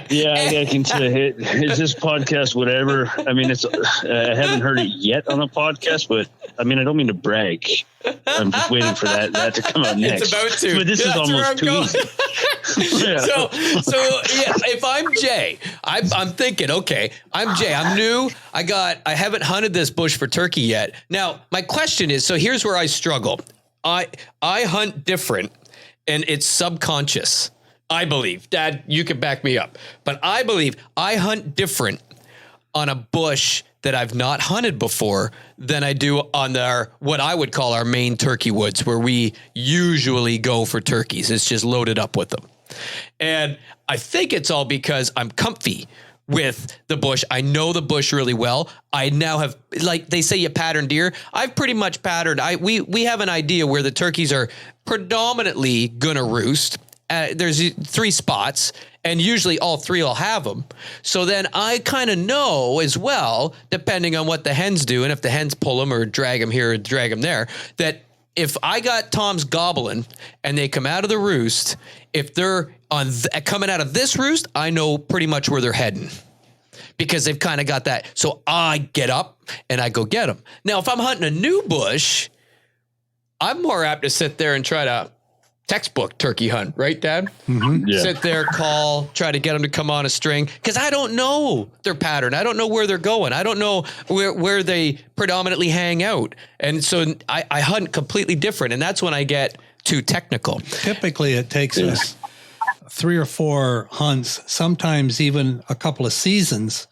Yeah, I can say it's this podcast, whatever. I mean, I haven't heard it yet on a podcast, but I mean, I don't mean to brag. I'm just waiting for that to come out next. It's about to. But this is almost too easy. Yeah. So yeah, if I'm Jay, I'm thinking, okay, I'm Jay. I'm new. I haven't hunted this bush for turkey yet. Now, my question is, so here's where I struggle. I hunt different, and it's subconscious. I believe, Dad, you can back me up, but I believe I hunt different on a bush that I've not hunted before than I do on what I would call our main turkey woods, where we usually go for turkeys. It's just loaded up with them. And I think it's all because I'm comfy with the bush. I know the bush really well. I now have, like they say, you pattern deer. I've pretty much patterned. We have an idea where the turkeys are predominantly gonna roost. There's 3 spots, and usually all 3 will have them. So then I kind of know as well, depending on what the hens do, and if the hens pull them or drag them here or drag them there, that if I got Toms gobbling and they come out of the roost, if they're coming out of this roost, I know pretty much where they're heading, because they've kind of got that. So I get up and I go get them. Now, if I'm hunting a new bush, I'm more apt to sit there and try to textbook turkey hunt, right, Dad? Mm-hmm. Yeah. Sit there, call, try to get them to come on a string, because I don't know their pattern. I don't know where they're going. I don't know where they predominantly hang out. And so I hunt completely different, and that's when I get too technical. Typically, it takes us 3 or 4 hunts, sometimes even a couple of seasons,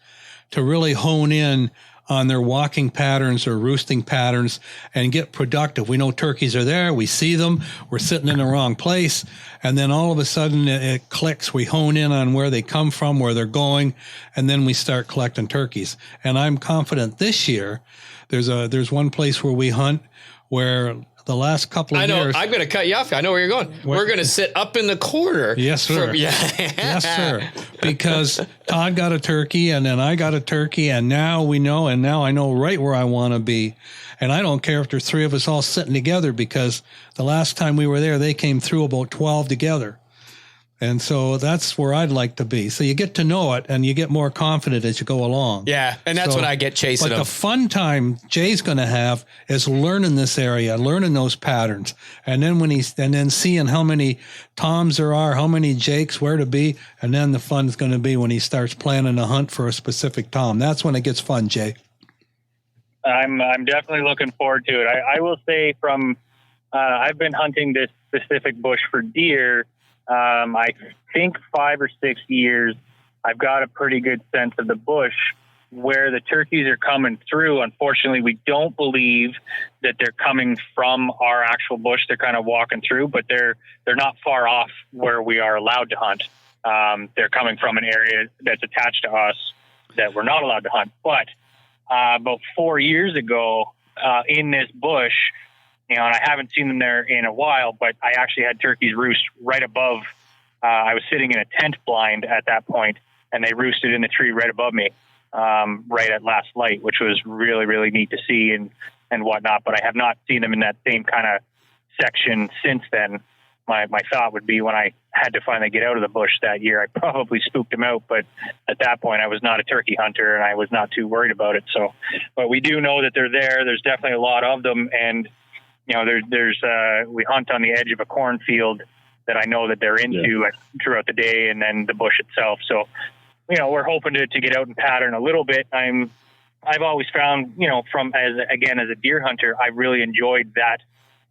to really hone in on their walking patterns or roosting patterns and get productive. We know turkeys are there. We see them. We're sitting in the wrong place. And then all of a sudden it clicks. We hone in on where they come from, where they're going, and then we start collecting turkeys. And I'm confident this year there's one place where we hunt where the last couple of years. I'm going to cut you off. I know where you're going. We're going to sit up in the corner. Yes, sir. Yes, sir. Because Todd got a turkey, and then I got a turkey, and now we know, and now I know right where I want to be. And I don't care if there's 3 of us all sitting together, because the last time we were there, they came through about 12 together. And so that's where I'd like to be. So you get to know it and you get more confident as you go along. Yeah. And that's when I get chasing them. But the fun time Jay's going to have is learning this area, learning those patterns. And then seeing how many Thoms there are, how many Jakes, where to be. And then the fun's going to be when he starts planning a hunt for a specific Tom. That's when it gets fun, Jay. I'm definitely looking forward to it. I will say I've been hunting this specific bush for deer. I think 5 or 6 years. I've got a pretty good sense of the bush where the turkeys are coming through. Unfortunately, we don't believe that they're coming from our actual bush. They're kind of walking through, but they're not far off where we are allowed to hunt. They're coming from an area that's attached to us that we're not allowed to hunt. But about 4 years ago, in this bush, and I haven't seen them there in a while, but I actually had turkeys roost right above. I was sitting in a tent blind at that point, and they roosted in the tree right above me, right at last light, which was really, really neat to see and whatnot. But I have not seen them in that same kind of section since then. My thought would be when I had to finally get out of the bush that year, I probably spooked them out. But at that point, I was not a turkey hunter, and I was not too worried about it. So, but we do know that they're there. There's definitely a lot of them, and we hunt on the edge of a cornfield that I know that they're into throughout the day, and then the bush itself. So, we're hoping to get out and pattern a little bit. I've always found, as a deer hunter, I really enjoyed that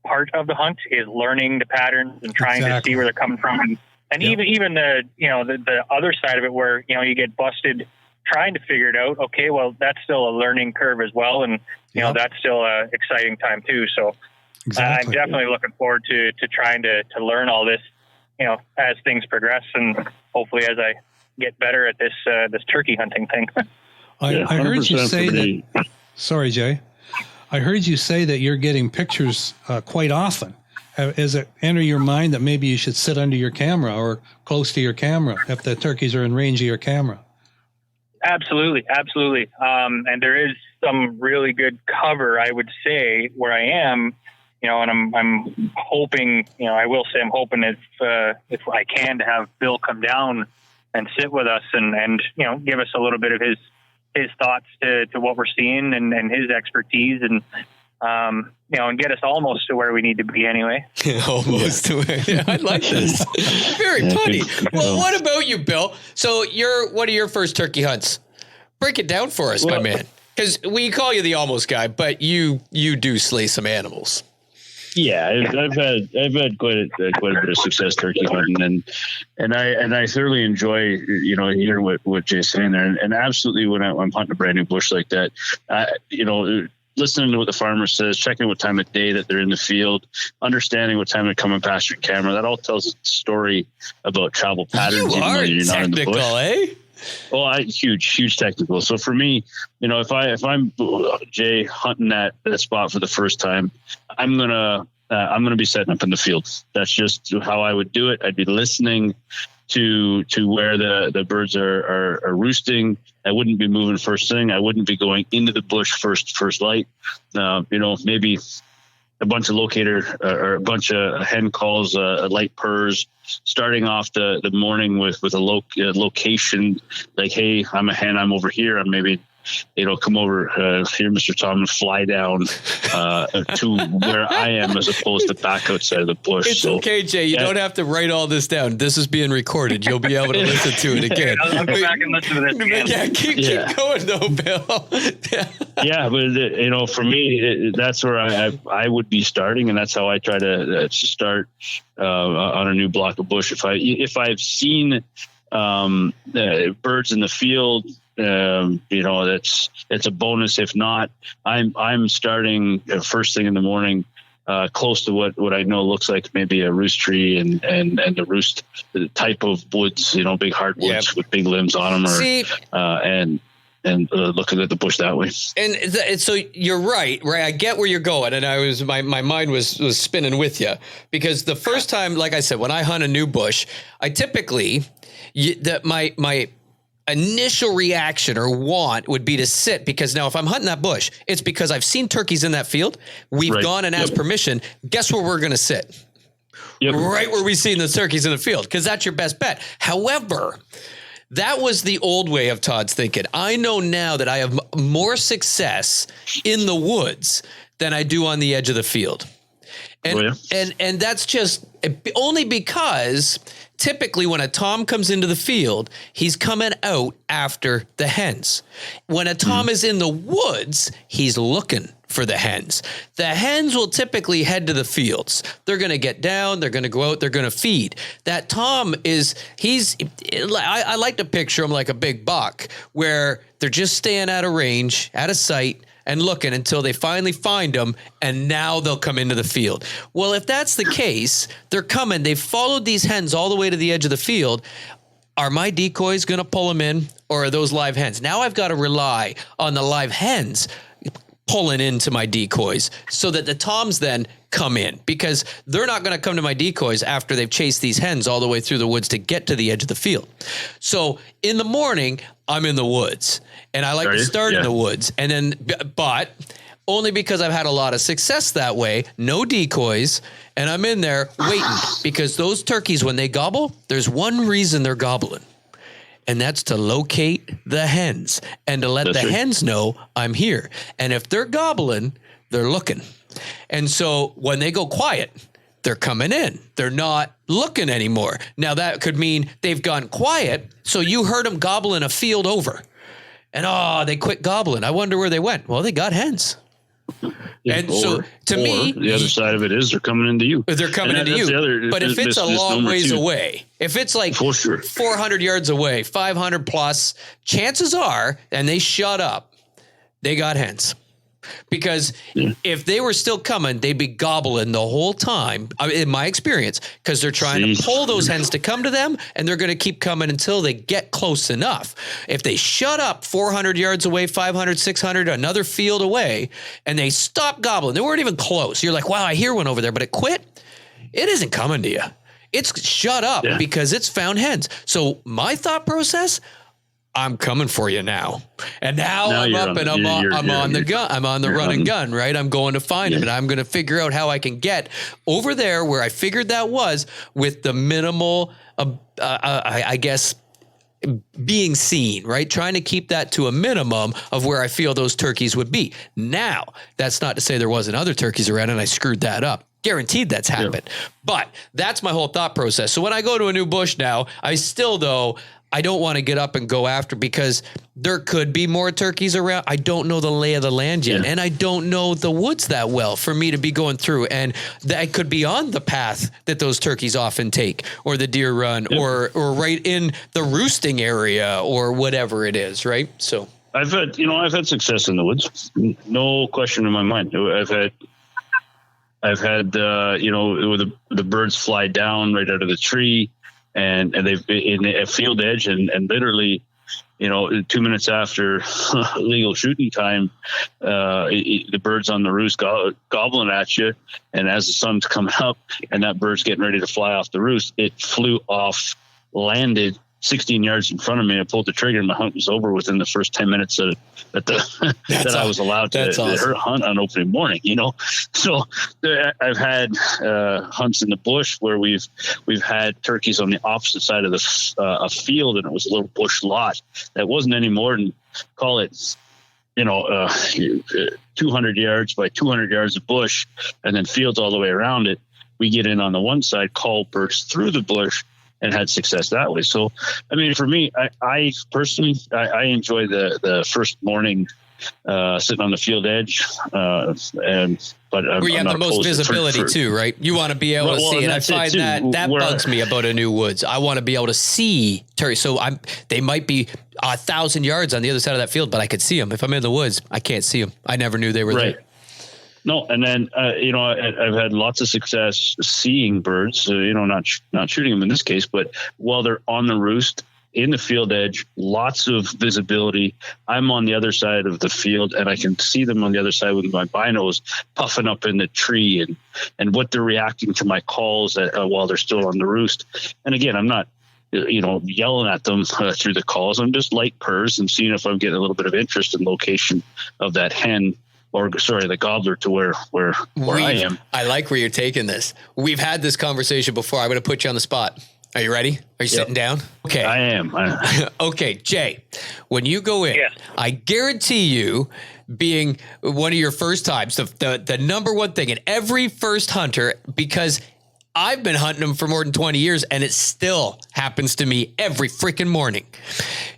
part of the hunt is learning the patterns and trying to see where they're coming from. And even the other side of it where, you get busted trying to figure it out. Okay, well, that's still a learning curve as well. And, that's still a exciting time too. So, I'm definitely looking forward to trying to learn all this, as things progress, and hopefully as I get better at this turkey hunting thing. I heard you say that. Sorry, Jay. I heard you say that you're getting pictures quite often. Is it enter your mind that maybe you should sit under your camera or close to your camera if the turkeys are in range of your camera? Absolutely. And there is some really good cover, I would say, where I am. And I'm hoping, I will say I'm hoping if I can to have Bill come down and sit with us and give us a little bit of his thoughts to what we're seeing and his expertise and and get us almost to where we need to be anyway. Almost to where. Yeah, I like this. Very punny. Well, what about you, Bill? So what are your first turkey hunts? Break it down for us, my man. Because we call you the almost guy, but you do slay some animals. Yeah, I've had quite a bit of success turkey hunting, and I thoroughly enjoy hearing what Jay's saying there, and absolutely when I'm hunting a brand new bush like that, listening to what the farmer says, checking what time of day that they're in the field, understanding what time they're coming past your camera, that all tells a story about travel patterns. You are even though you're technical, not in the bush. Well, huge technical. So for me, if I'm Jay hunting that spot for the first time, I'm gonna be setting up in the field. That's just how I would do it. I'd be listening to where the birds are roosting. I wouldn't be moving first thing. I wouldn't be going into the bush first light. Maybe a bunch of locator or a bunch of hen calls, light purrs, starting off the morning with a location like, hey, I'm a hen, I'm over here. I'm maybe, come over here, Mr. Thom, and fly down to where I am as opposed to back outside of the bush. It's okay, Jay. You don't have to write all this down. This is being recorded. You'll be able to listen to it again. I'll go back and listen to this again. Yeah, keep going though, Bill. Yeah, but for me, that's where I would be starting, and that's how I try to start on a new block of bush. If I've seen birds in the field, it's a bonus. If not, I'm starting first thing in the morning, close to what I know looks like maybe a roost tree and the roost the type of woods, big hardwoods with big limbs on them, and looking at the bush that way. And so you're right. I get where you're going. And my mind was spinning with you, because the first time, like I said, when I hunt a new bush, I typically, my initial reaction or want would be to sit, because now if I'm hunting that bush, it's because I've seen turkeys in that field. We've gone and asked permission. Guess where we're going to sit? right where we seen the turkeys in the field, because that's your best bet. However, that was the old way of Todd's thinking. I know now that I have more success in the woods than I do on the edge of the field. And and that's just only because typically when a Tom comes into the field, he's coming out after the hens. When a Tom is in the woods, he's looking for the hens. The hens will typically head to the fields. They're going to get down. They're going to go out. They're going to feed. That Tom I like to picture him like a big buck, where they're just staying out of range, out of sight, and looking until they finally find them, and now they'll come into the field. Well, if that's the case, they're coming. They've followed these hens all the way to the edge of the field. Are my decoys going to pull them in, or are those live hens? Now I've got to rely on the live hens pulling into my decoys so that the Toms then come in, because they're not going to come to my decoys after they've chased these hens all the way through the woods to get to the edge of the field. So in the morning, I'm in the woods, and I like to start in the woods, and then, but only because I've had a lot of success that way, no decoys, and I'm in there waiting, because those turkeys, when they gobble, there's one reason they're gobbling. And that's to locate the hens and to let the hens know I'm here. And if they're gobbling, they're looking. And so when they go quiet, they're coming in. They're not looking anymore. Now that could mean they've gone quiet. So you heard them gobbling a field over. And they quit gobbling. I wonder where they went. Well, they got hens. And so to me, the other side of it is they're coming into you. They're coming into you. But if it's a long ways away, if it's like 400 yards away, 500 plus, chances are, and they shut up, they got hens. Because if they were still coming, they'd be gobbling the whole time, in my experience, because they're trying to pull those hens to come to them, and they're going to keep coming until they get close enough. If they shut up 400 yards away, 500, 600, another field away, and they stop gobbling, they weren't even close. You're like, wow, I hear one over there, but it quit. It isn't coming to you. It's shut up because it's found hens. So my thought process, I'm coming for you now. And now I'm up and I'm on the gun. I'm on the run and gun, right? I'm going to find him, and I'm going to figure out how I can get over there where I figured that was with the minimal, I guess, being seen, right? Trying to keep that to a minimum of where I feel those turkeys would be. Now, that's not to say there wasn't other turkeys around and I screwed that up. Guaranteed that's happened. Yeah. But that's my whole thought process. So when I go to a new bush now, I don't want to get up and go after, because there could be more turkeys around. I don't know the lay of the land yet. And I don't know the woods that well for me to be going through. And that could be on the path that those turkeys often take, or the deer run, or right in the roosting area, or whatever it is. Right. So I've had success in the woods. No question in my mind. I've had the birds fly down right out of the tree. And they've been in a field edge, and literally, 2 minutes after legal shooting time, the bird's on the roost gobbling at you. And as the sun's coming up and that bird's getting ready to fly off the roost, it flew off, landed 16 yards in front of me. I pulled the trigger, and my hunt was over within the first 10 minutes that I was allowed to hunt on opening morning. So I've had hunts in the bush where we've had turkeys on the opposite side of a field, and it was a little bush lot that wasn't any more than, call it 200 yards by 200 yards of bush, and then fields all the way around it. We get in on the one side, call birds through the bush, and had success that way. So, I mean, for me, I personally enjoy the first morning sitting on the field edge, but where you have the most visibility too, right? You want to be able to see it. I find that bugs me about a new woods. I want to be able to see turkey. So they might be 1,000 yards on the other side of that field, but I could see them. If I'm in the woods, I can't see them. I never knew they were there. No, and then I've had lots of success seeing birds. Not shooting them in this case, but while they're on the roost in the field edge, lots of visibility. I'm on the other side of the field, and I can see them on the other side with my binos puffing up in the tree, and what they're reacting to my calls while they're still on the roost. And again, I'm not yelling at them through the calls. I'm just light purrs and seeing if I'm getting a little bit of interest in location of that hen the gobbler to where I am. I like where you're taking this. We've had this conversation before. I'm going to put you on the spot. Are you ready? Are you sitting down? Okay. I am. Okay, Jay, when you go in, I guarantee you, being one of your first times, the number one thing in every first hunter, because I've been hunting them for more than 20 years and it still happens to me every freaking morning.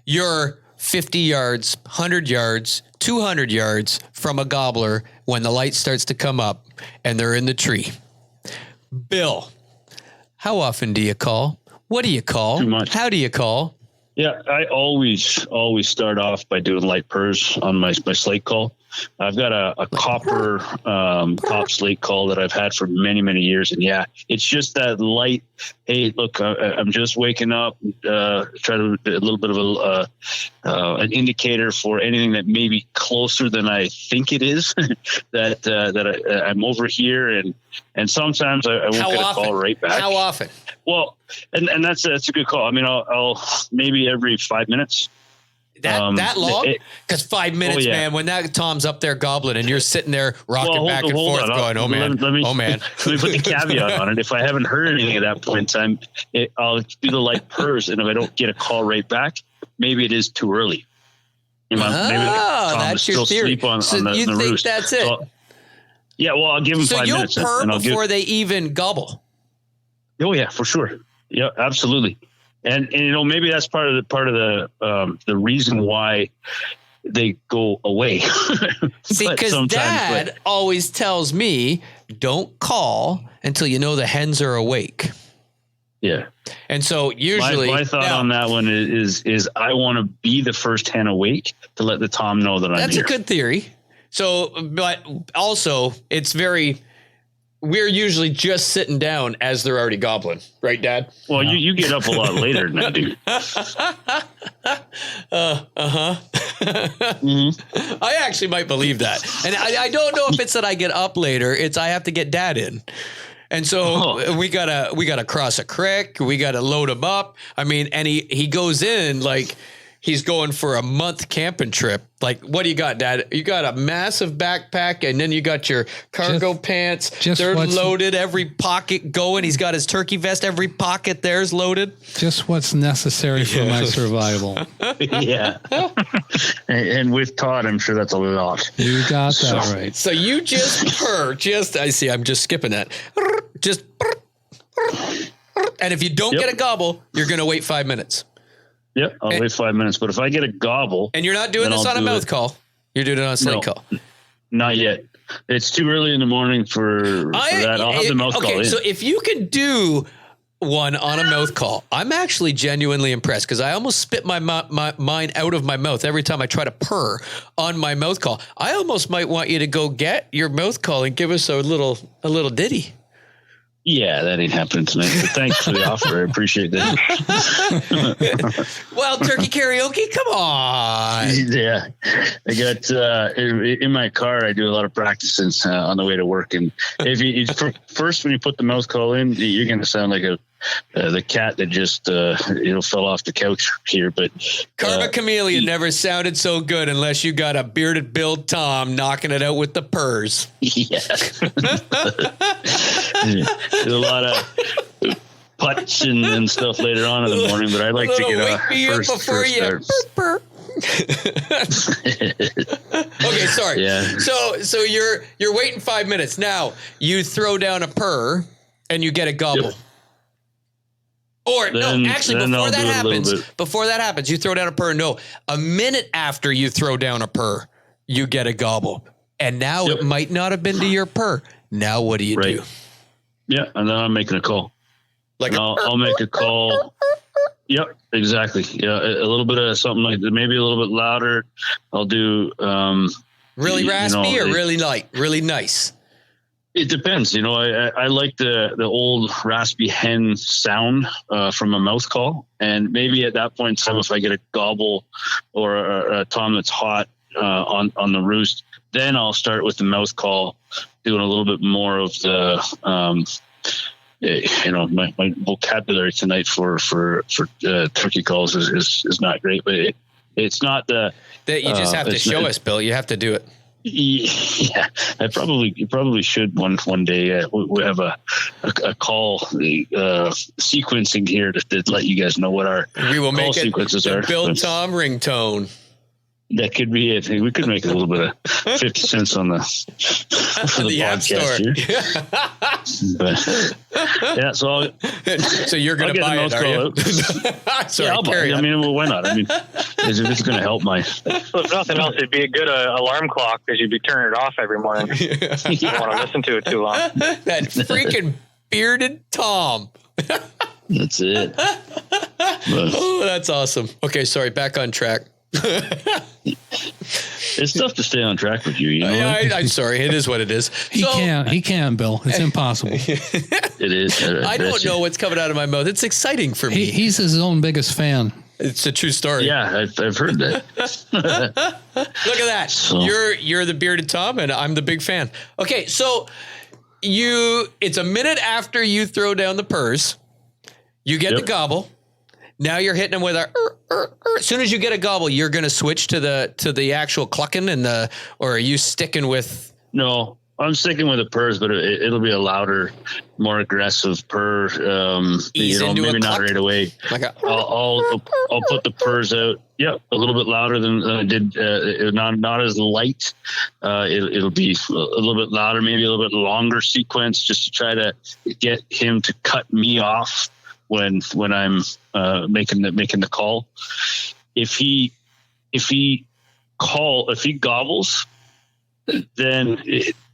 You're 50 yards, 100 yards, 200 yards from a gobbler when the light starts to come up and they're in the tree. Bill, how often do you call? What do you call? Too much. How do you call? Yeah, I always start off by doing light purrs on my slate call. I've got a copper top slate call that I've had for many, many years. And yeah, it's just that light. Hey, look, I'm just waking up, try to a little bit of an indicator for anything that may be closer than I think it is that I'm over here. And sometimes I won't get a call right back. How often? Well, and that's a good call. I mean, I'll maybe every 5 minutes. That long? Because 5 minutes, man, when that Tom's up there gobbling and you're sitting there rocking back and forth going, oh, man, let me man. Let me put the caveat on it. If I haven't heard anything at that point in time, I'll do the light purrs. And if I don't get a call right back, maybe it is too early. Maybe that's your theory. So you think roost. That's it? So, yeah, well, I'll give them 5 minutes. So you'll purr before they even gobble? Oh, yeah, for sure. Yeah, absolutely. And maybe that's part of the reason why they go away. See, because Dad always tells me, don't call until you know the hens are awake. Yeah. And so usually my thought on that one is I want to be the first hen awake to let the Tom know that I'm here. That's a good theory. So, but also we're usually just sitting down as they're already gobbling. Right, Dad? Well, you get up a lot later than I do. Mm-hmm. I actually might believe that. And I don't know if it's that I get up later. It's I have to get Dad in. And so we gotta cross a creek. We gotta load him up. I mean, and he goes in like he's going for a month camping trip. Like, what do you got, Dad? You got a massive backpack, and then you got your cargo pants. They're loaded, every pocket going. He's got his turkey vest, every pocket there's loaded. Just what's necessary for my survival. Yeah. And with Todd, I'm sure that's a lot. You got that right. So you just purr. I see, I'm just skipping that. Just and if you don't get a gobble, you're going to wait 5 minutes. Yep, I'll wait 5 minutes. But if I get a gobble... And you're not doing this on a mouth call. You're doing it on a slate call. Not yet. It's too early in the morning for that. I'll have the mouth call in. So if you can do one on a mouth call, I'm actually genuinely impressed because I almost spit my mine out of my mouth every time I try to purr on my mouth call. I almost might want you to go get your mouth call and give us a little ditty. Yeah, that ain't happening tonight. But thanks for the offer. I appreciate that. Well, turkey karaoke, come on. Yeah, I got in my car. I do a lot of practices on the way to work, and if first when you put the mouth call in, you're going to sound like the cat that just fell off the couch here. But Karma Chameleon never sounded so good unless you got a bearded Bill Tom knocking it out with the purrs. Yeah. There's a lot of putts and stuff later on in the morning, but I like to get first start. Okay, sorry. Yeah. So you're waiting 5 minutes. Now you throw down a purr and you get a gobble. Yep. Or before that happens, you throw down a purr. No, a minute after you throw down a purr, you get a gobble. And now it might not have been to your purr. Now what do you do? Yeah, and then I'm making a call. I'll make a call. Yep, exactly. Yeah, a little bit of something like that, maybe a little bit louder. I'll do really raspy or really light, really nice. It depends. I like the old raspy hen sound from a mouth call, and maybe at that point in time, if I get a gobble or a Tom that's hot on the roost, then I'll start with the mouth call, doing a little bit more of the my vocabulary tonight for turkey calls is not great, but it's not that you just have to show us, Bill. You have to do it. Yeah, I probably should one day. We have a call sequencing here to let you guys know what our we will call make it sequences the are. Bill Tom ringtone. That could be it. We could make a little bit of 50 cents on the App Store. But, yeah, so you're going to buy it, are you? Sorry, yeah, I'll buy it. I mean, well, why not? I mean, it's going to help my... If nothing else, it'd be a good alarm clock because you'd be turning it off every morning. You don't want to listen to it too long. That freaking bearded Tom. That's it. Oh, that's awesome. Okay, sorry, back on track. It's tough to stay on track with you, you know. I'm sorry. It is what it is. He can't, Bill. It's impossible. It is. I don't know what's coming out of my mouth. It's exciting for me. He's his own biggest fan. It's a true story. Yeah, I've heard that. Look at that. So. You're the bearded Tom, and I'm the big fan. Okay, so it's a minute after you throw down the purse. You get the gobble. Now you're hitting them with as soon as you get a gobble, you're going to switch to the actual clucking or are you sticking with? No, I'm sticking with the purrs, but it'll be a louder, more aggressive purr. Maybe not right away. I'll put the purrs out. Yeah, a little bit louder than I did. Not as light. It'll be a little bit louder, maybe a little bit longer sequence, just to try to get him to cut me off when I'm making the call. If he gobbles, then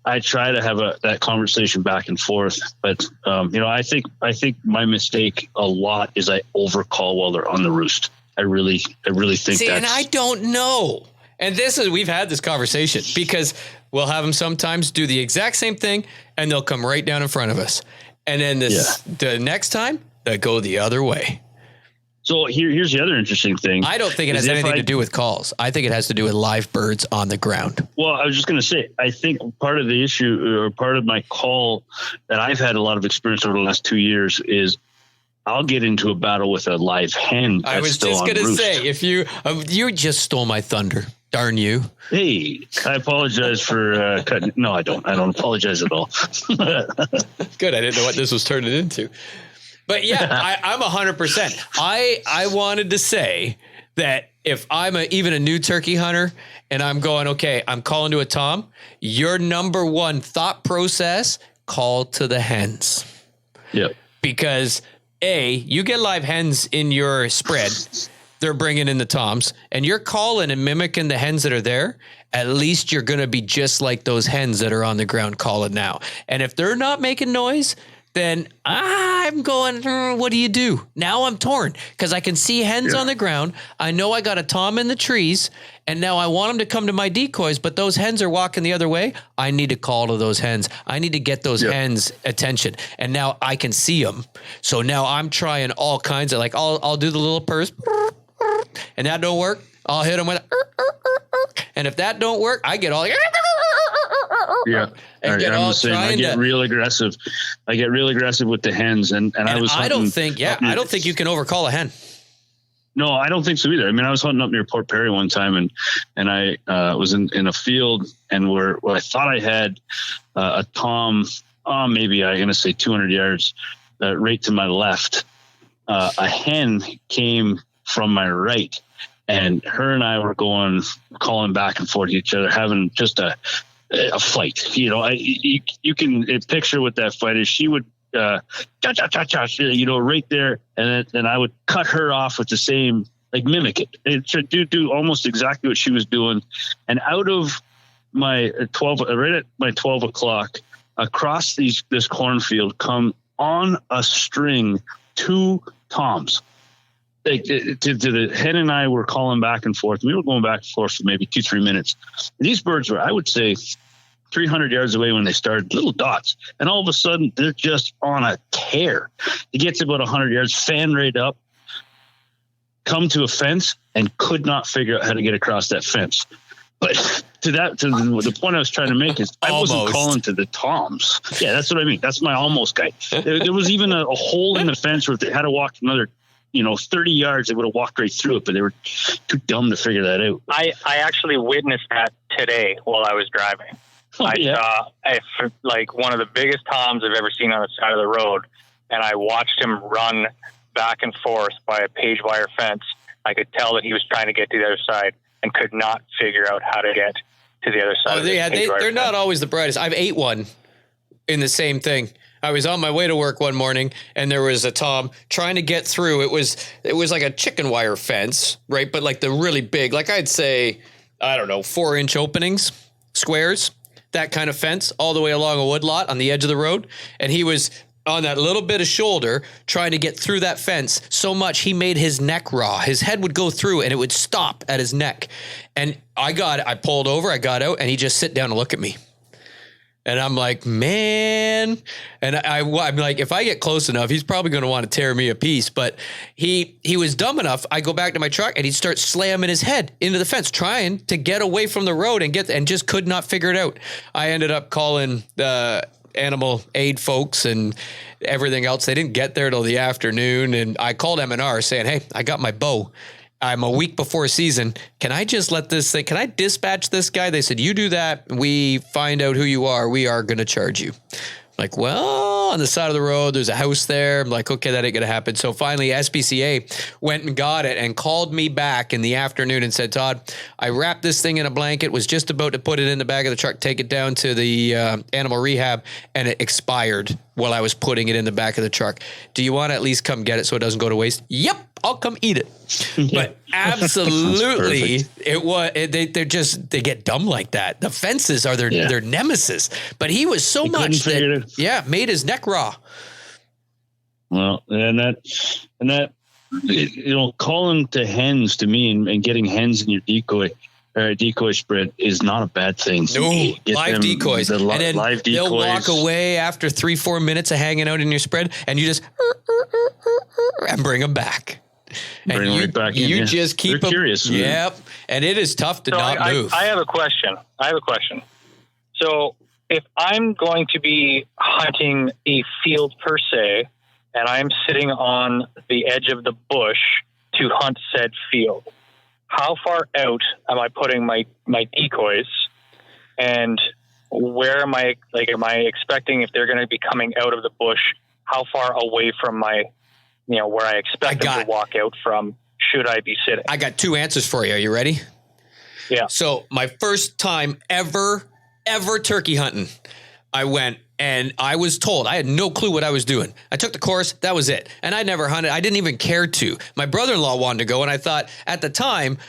I try to have that conversation back and forth. But I think my mistake a lot is I overcall while they're on the roost. I really think and I don't know. And we've had this conversation because we'll have them sometimes do the exact same thing and they'll come right down in front of us. And then the next time they go the other way. So here's the other interesting thing. I don't think it has anything to do with calls. I think it has to do with live birds on the ground. Well, I was just going to say, I think part of the issue or part of my call that I've had a lot of experience over the last 2 years is I'll get into a battle with a live hen. I was just going to say, if you just stole my thunder. Darn you. Hey, I apologize for cutting. No, I don't. I don't apologize at all. Good. I didn't know what this was turning into. But yeah, I'm 100%. I wanted to say that if I'm even a new turkey hunter and I'm going, okay, I'm calling to a Tom, your number one thought process, call to the hens. Yep. Because you get live hens in your spread. They're bringing in the Toms and you're calling and mimicking the hens that are there. At least you're going to be just like those hens that are on the ground calling now. And if they're not making noise, then I'm going, what do you do? Now I'm torn because I can see hens on the ground. I know I got a Tom in the trees and now I want them to come to my decoys, but those hens are walking the other way. I need to call to those hens. I need to get those hens attention. And now I can see them. So now I'm trying all kinds of I'll do the little purrs and that don't work. I'll hit them with, and if that don't work, I get all yeah. And get all I get real aggressive. I get real aggressive with the hens, and I don't think you can overcall a hen. No, I don't think so either. I mean, I was hunting up near Port Perry one time, and I was in a field, and where I thought I had a Tom, maybe I'm going to say 200 yards, right to my left. A hen came from my right, and her and I were calling back and forth to each other, having just a fight. You can picture what that fight is. She would right there, and then I would cut her off with the same, mimic it. It should do almost exactly what she was doing. And out of my 12 o'clock, across this cornfield come on a string 2 Toms. To the hen and I were calling back and forth. We were going back and forth for maybe 2-3 minutes. These birds were, I would say, 300 yards away when they started, little dots. And all of a sudden, they're just on a tear. It gets about 100 yards, fan right up, come to a fence, and could not figure out how to get across that fence. But to the point I was trying to make is I wasn't calling to the Toms. Yeah, that's what I mean. That's my almost guy. There was even a hole in the fence where they had to walk another 30 yards, they would have walked right through it, but they were too dumb to figure that out. I actually witnessed that today while I was driving. I saw one of the biggest toms I've ever seen on the side of the road, and I watched him run back and forth by a page wire fence. I could tell that he was trying to get to the other side and could not figure out how to get to the other side. They're not always the brightest. I've ate one in the same thing. I was on my way to work one morning, and there was a tom trying to get through. It was like a chicken wire fence, right? But like the really big, like I'd say, I don't know, 4-inch openings, squares, that kind of fence, all the way along a woodlot on the edge of the road. And he was on that little bit of shoulder trying to get through that fence so much he made his neck raw. His head would go through and it would stop at his neck. And I pulled over, I got out, and he just sit down and look at me. And I'm like, man. And I'm like, if I get close enough, he's probably going to want to tear me a piece. But he was dumb enough. I go back to my truck and he'd start slamming his head into the fence, trying to get away from the road and just could not figure it out. I ended up calling the animal aid folks and everything else. They didn't get there till the afternoon. And I called M&R saying, hey, I got my bow. I'm a week before season. Can I just let this thing, can I dispatch this guy? They said, you do that. We find out who you are. We are going to charge you. Like, well, on the side of the road, there's a house there. I'm like, okay, that ain't going to happen. So finally, SPCA went and got it and called me back in the afternoon and said, Todd, I wrapped this thing in a blanket, was just about to put it in the back of the truck, take it down to the animal rehab, and it expired while I was putting it in the back of the truck. Do you want to at least come get it so it doesn't go to waste? Yep, I'll come eat it. But absolutely, they get dumb like that. The fences are their nemesis. But he was so much that made his neck raw. Well, and that calling to hens to me and getting hens in your decoy spread is not a bad thing. No, live decoys. And then live decoys. They'll walk away after 3-4 minutes of hanging out in your spread, and you just and bring them back. Bring them right back in. You just keep them curious. Yep. And it is tough to not move. I have a question. So if I'm going to be hunting a field per se, and I'm sitting on the edge of the bush to hunt said field, how far out am I putting my decoys, and where am I expecting, if they're going to be coming out of the bush, how far away from my, where I expect them to walk out from, should I be sitting? I got 2 answers for you. Are you ready? Yeah. So my first time ever turkey hunting, I went and I was told, I had no clue what I was doing. I took the course, that was it. And I never hunted. I didn't even care to. My brother-in-law wanted to go, and I thought, at the time,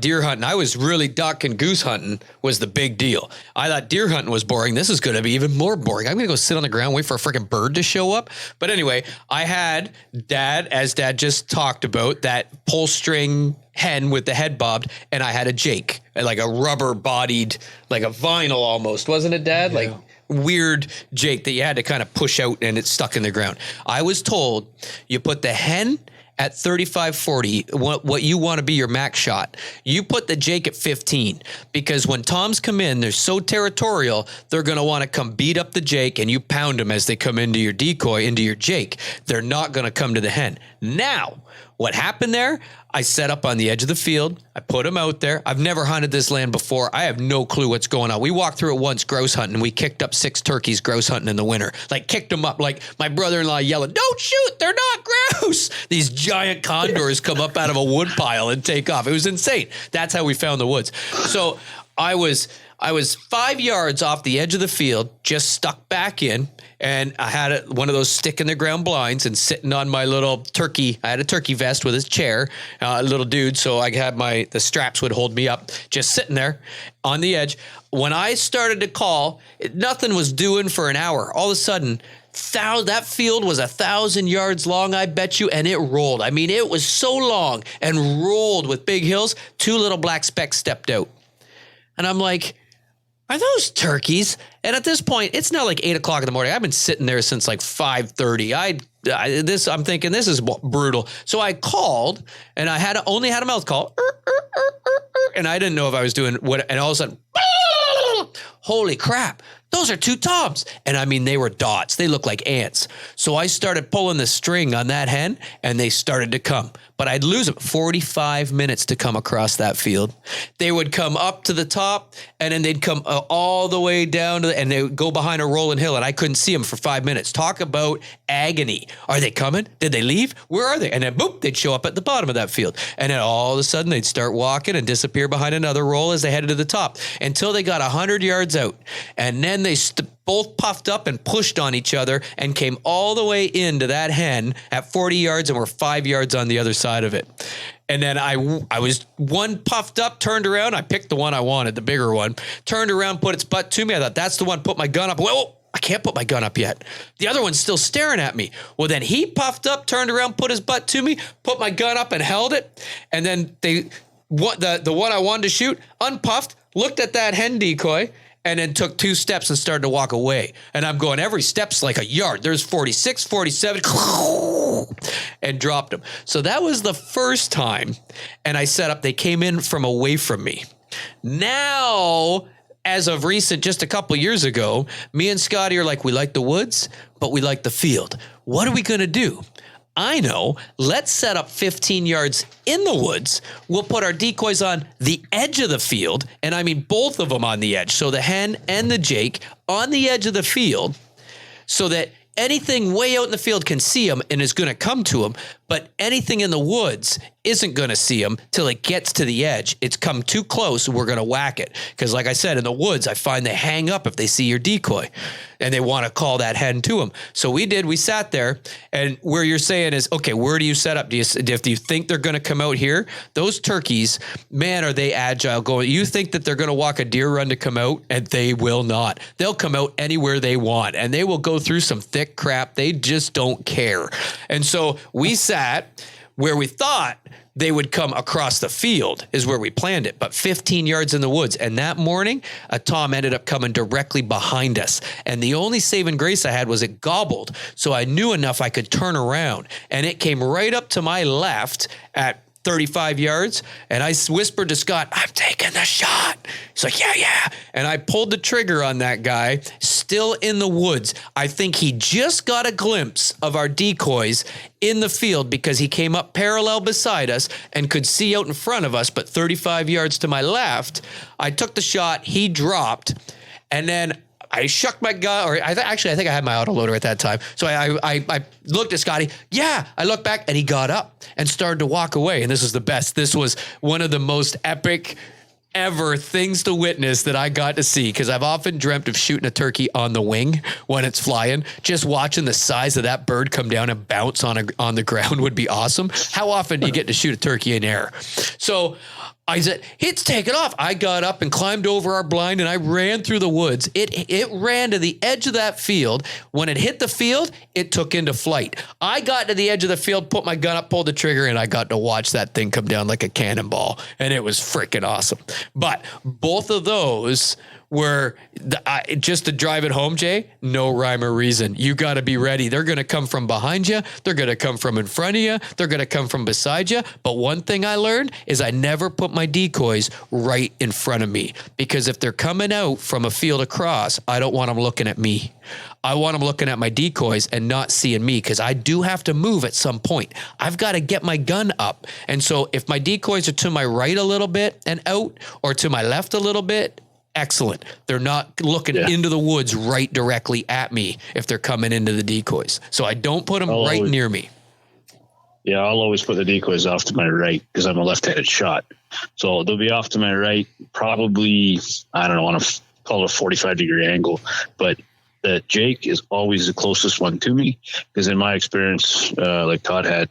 deer hunting. I was really duck and goose hunting was the big deal. I thought deer hunting was boring. This is going to be even more boring. I'm going to go sit on the ground, wait for a freaking bird to show up. But anyway, I had as Dad just talked about, that pull string hen with the head bobbed, and I had a Jake, like a rubber bodied, like a vinyl almost, wasn't it, Dad? Yeah. Like weird Jake that you had to kind of push out and it's stuck in the ground. I was told you put the hen at 35-40, what you want to be your max shot. You put the Jake at 15, because when toms come in, they're so territorial, they're going to want to come beat up the Jake, and you pound them as they come into your decoy, into your Jake. They're not going to come to the hen. Now, what happened there? I set up on the edge of the field. I put them out there. I've never hunted this land before. I have no clue what's going on. We walked through it once grouse hunting, and we kicked up 6 turkeys grouse hunting in the winter. Like, kicked them up. Like, my brother-in-law yelling, don't shoot, they're not grouse. These giant condors come up out of a wood pile and take off. It was insane. That's how we found the woods. So I was 5 yards off the edge of the field, just stuck back in, and I had one of those stick in the ground blinds and sitting on my little turkey. I had a turkey vest with his chair, a little dude, so I had the straps would hold me up, just sitting there on the edge. When I started to call, nothing was doing for an hour. All of a sudden, that field was 1,000 yards long, I bet you, and it rolled. I mean, it was so long and rolled with big hills. 2 little black specks stepped out. And I'm like, are those turkeys? And at this point, it's not like 8 o'clock in the morning. I've been sitting there since like 5:30. I'm thinking this is brutal. So I called, and I only had a mouth call, and I didn't know if I was doing what. And all of a sudden, holy crap! those are 2 toms. And I mean, they were dots. They looked like ants. So I started pulling the string on that hen and they started to come. But I'd lose them 45 minutes to come across that field. They would come up to the top and then they'd come all the way down to and they would go behind a rolling hill and I couldn't see them for 5 minutes. Talk about agony. Are they coming? Did they leave? Where are they? And then boop, they'd show up at the bottom of that field. And then all of a sudden they'd start walking and disappear behind another roll as they headed to the top until they got 100 yards out. And then they both puffed up and pushed on each other and came all the way into that hen at 40 yards and were 5 yards on the other side of it. And then I was one puffed up, turned around. I picked the one I wanted, the bigger one, turned around, put its butt to me. I thought, that's the one, put my gun up. Whoa, I can't put my gun up yet. The other one's still staring at me. Well, then he puffed up, turned around, put his butt to me, put my gun up and held it. And then the one I wanted to shoot, unpuffed, looked at that hen decoy, and then took 2 steps and started to walk away. And I'm going, every step's like a yard. There's 46, 47, and dropped them. So that was the first time. And I set up, they came in from away from me. Now, as of recent, just a couple years ago, me and Scotty are like, we like the woods, but we like the field. What are we going to do? I know, let's set up 15 yards in the woods. We'll put our decoys on the edge of the field, and I mean both of them on the edge. So the hen and the Jake on the edge of the field so that anything way out in the field can see them and is going to come to them, but anything in the woods isn't going to see them till it gets to the edge. It's come too close, we're going to whack it. Because like I said, in the woods, I find they hang up if they see your decoy and they want to call that hen to them. So we sat there, and where you're saying is, okay, where do you set up? Do you think they're going to come out here? Those turkeys, man, are they agile going. You think that they're going to walk a deer run to come out, and they will not. They'll come out anywhere they want, and they will go through some thick crap. They just don't care. And so we sat where we thought they would come across the field is where we planned it, but 15 yards in the woods. And that morning, a tom ended up coming directly behind us. And the only saving grace I had was it gobbled. So I knew enough I could turn around, and it came right up to my left at 35 yards. And I whispered to Scott, I'm taking the shot. He's like, yeah. And I pulled the trigger on that guy, still in the woods. I think he just got a glimpse of our decoys in the field because he came up parallel beside us and could see out in front of us, but 35 yards to my left. I took the shot, he dropped, and then I shucked my gun, or I think I had my autoloader at that time. So I looked at Scotty. Yeah, I looked back, and he got up and started to walk away. And this was the best. This was one of the most epic ever things to witness that I got to see, because I've often dreamt of shooting a turkey on the wing when it's flying. Just watching the size of that bird come down and bounce on the ground would be awesome. How often do you get to shoot a turkey in air? So I said, it's taken off. I got up and climbed over our blind, and I ran through the woods. It ran to the edge of that field. When it hit the field, it took into flight. I got to the edge of the field, put my gun up, pulled the trigger, and I got to watch that thing come down like a cannonball, and it was freaking awesome. But both of those were just to drive it home, Jay, no rhyme or reason. You got to be ready. They're going to come from behind you. They're going to come from in front of you. They're going to come from beside you. But one thing I learned is I never put my decoys right in front of me, because if they're coming out from a field across, I don't want them looking at me. I want them looking at my decoys and not seeing me, because I do have to move at some point. I've got to get my gun up. And so if my decoys are to my right a little bit and out, or to my left a little bit, excellent. They're not looking into the woods right directly at me if they're coming into the decoys. So I don't put them near me. Yeah, I'll always put the decoys off to my right because I'm a left-handed shot. So they'll be off to my right, probably, I don't know, on call it a 45-degree angle. But the Jake is always the closest one to me, because in my experience, like Todd had,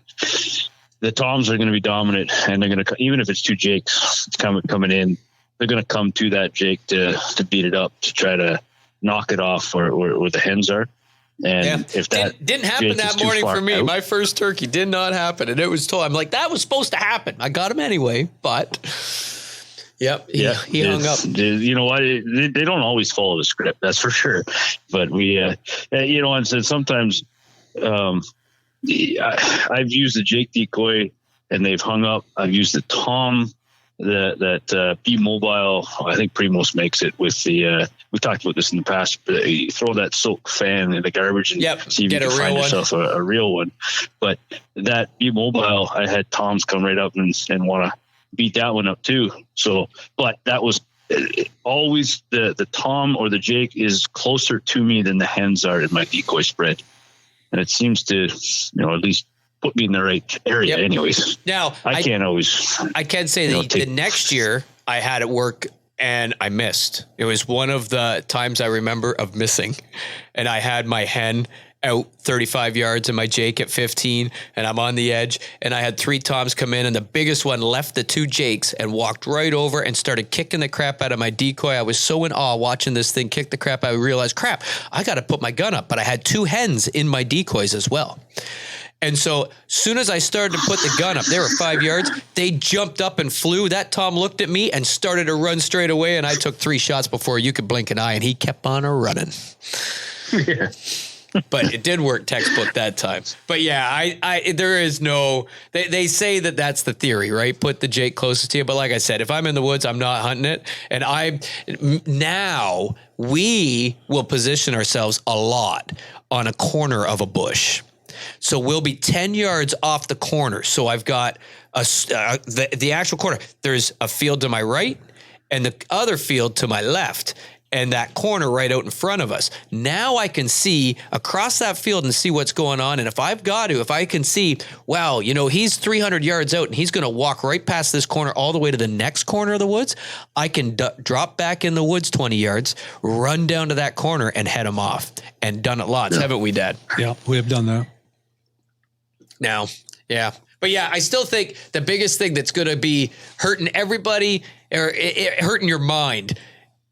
the Toms are going to be dominant, and they're going to, even if it's 2 Jakes coming in, they're going to come to that Jake to beat it up, to try to knock it off where the hens are. And if that didn't happen Jake that morning for me, out, my first turkey did not happen. And it was told, I'm like, that was supposed to happen. I got him anyway, but he hung up. You know what? They don't always follow the script. That's for sure. But we, and so sometimes I've used the Jake decoy and they've hung up. I've used the Tom that Be Mobile, I think Primos makes it with the, we talked about this in the past, but you throw that soak fan in the garbage and see if you can find yourself a real one. But that Be Mobile, I had Thoms come right up and want to beat that one up too. So, but that was always the Tom or the Jake is closer to me than the hens are in my decoy spread. And it seems to, at least put me in the right area anyways. Now, I can say the next year I had it work and I missed. It was one of the times I remember of missing. And I had my hen out 35 yards and my Jake at 15, and I'm on the edge, and I had 3 Toms come in, and the biggest one left the 2 Jakes and walked right over and started kicking the crap out of my decoy. I was so in awe watching this thing kick the crap. I realized, crap, I got to put my gun up, but I had 2 hens in my decoys as well. And so soon as I started to put the gun up, they were 5 yards, they jumped up and flew. That Tom looked at me and started to run straight away, and I took 3 shots before you could blink an eye, and he kept on running. Yeah. But it did work textbook that time. But yeah, I there is no, they say that that's the theory, right? Put the Jake closest to you. But like I said, if I'm in the woods, I'm not hunting it. And now we will position ourselves a lot on a corner of a bush. So we'll be 10 yards off the corner. So I've got the actual corner. There's a field to my right and the other field to my left. And that corner right out in front of us. Now I can see across that field and see what's going on. And if I can see, wow, he's 300 yards out and he's going to walk right past this corner all the way to the next corner of the woods, I can drop back in the woods 20 yards, run down to that corner and head him off. And done it lots, haven't we, Dad? Yeah, we have done that. Now, yeah. But yeah, I still think the biggest thing that's going to be hurting everybody or hurting your mind,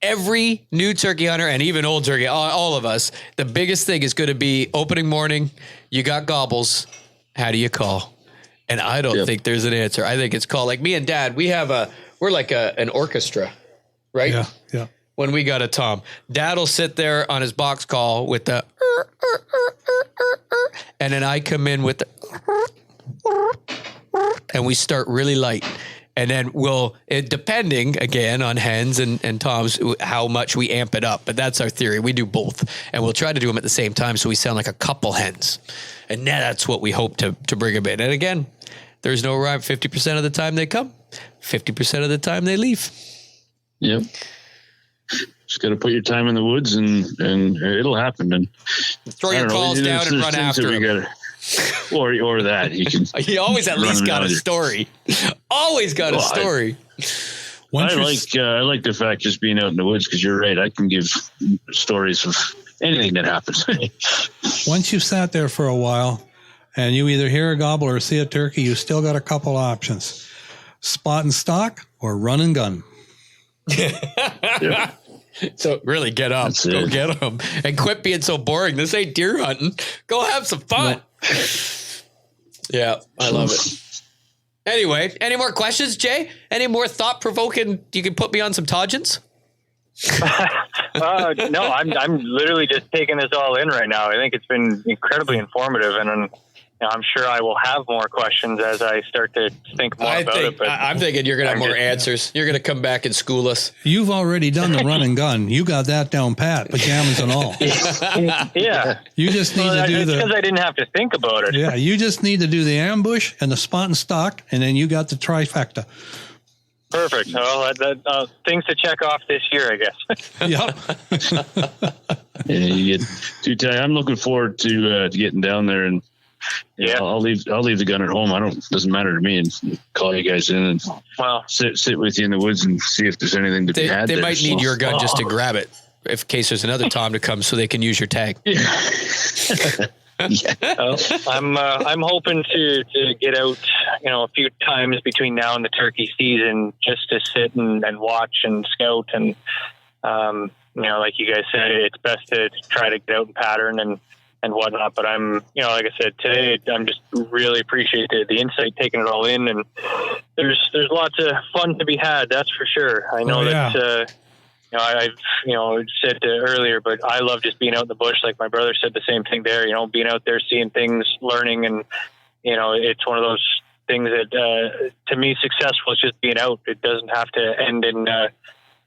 every new turkey hunter and even old turkey, all of us, the biggest thing is going to be opening morning. You got gobbles. How do you call? And I don't think there's an answer. I think it's called, like me and Dad, we're like an orchestra, right? Yeah. Yeah. When we got a Tom, Dad will sit there on his box call with the, and then I come in with the, and we start really light. And then depending again on hens and Toms, how much we amp it up. But that's our theory. We do both, and we'll try to do them at the same time, so we sound like a couple hens. And that's what we hope to bring them in. And again, there's no rhyme. 50% of the time they come, 50% of the time they leave. Yep. Just got to put your time in the woods, and it'll happen. And throw your calls down and run after them. Or that he always at least got a story. Always got a story. I like the fact just being out in the woods, because you're right. I can give stories of anything that happens. Once you've sat there for a while and you either hear a gobble or see a turkey, you still got a couple options: spot and stock or run and gun. Yeah. So really get up, go get them, and quit being so boring. This ain't deer hunting. Go have some fun. Yeah, I love it. Anyway, any more questions, Jay? Any more thought-provoking? You can put me on some todgens? No, I'm literally just taking this all in right now. I think it's been incredibly informative, and I'm sure I will have more questions as I start to think more about it. But I'm thinking you're going to have more answers. You're going to come back and school us. You've already done the run and gun. You got that down pat, pajamas and all. Yeah. You just need to do because I didn't have to think about it. Yeah, you just need to do the ambush and the spot and stock, and then you got the trifecta. Perfect. Well, things to check off this year, I guess. Yep. I'm looking forward to getting down there, and I'll leave the gun at home. Doesn't matter to me, and call you guys in and sit with you in the woods and see if there's anything to be had. They might need your gun just to grab it, in case there's another Tom to come, so they can use your tag. Yeah. I'm hoping to get out, a few times between now and the turkey season, just to sit and watch and scout. And, like you guys said, it's best to try to get out and pattern and whatnot. But I'm, like I said, today, I'm just really appreciate the insight, taking it all in. And there's lots of fun to be had. That's for sure. I know that, I've said earlier, but I love just being out in the bush. Like my brother said the same thing there, being out there, seeing things, learning. And, it's one of those things that, to me, successful is just being out. It doesn't have to end in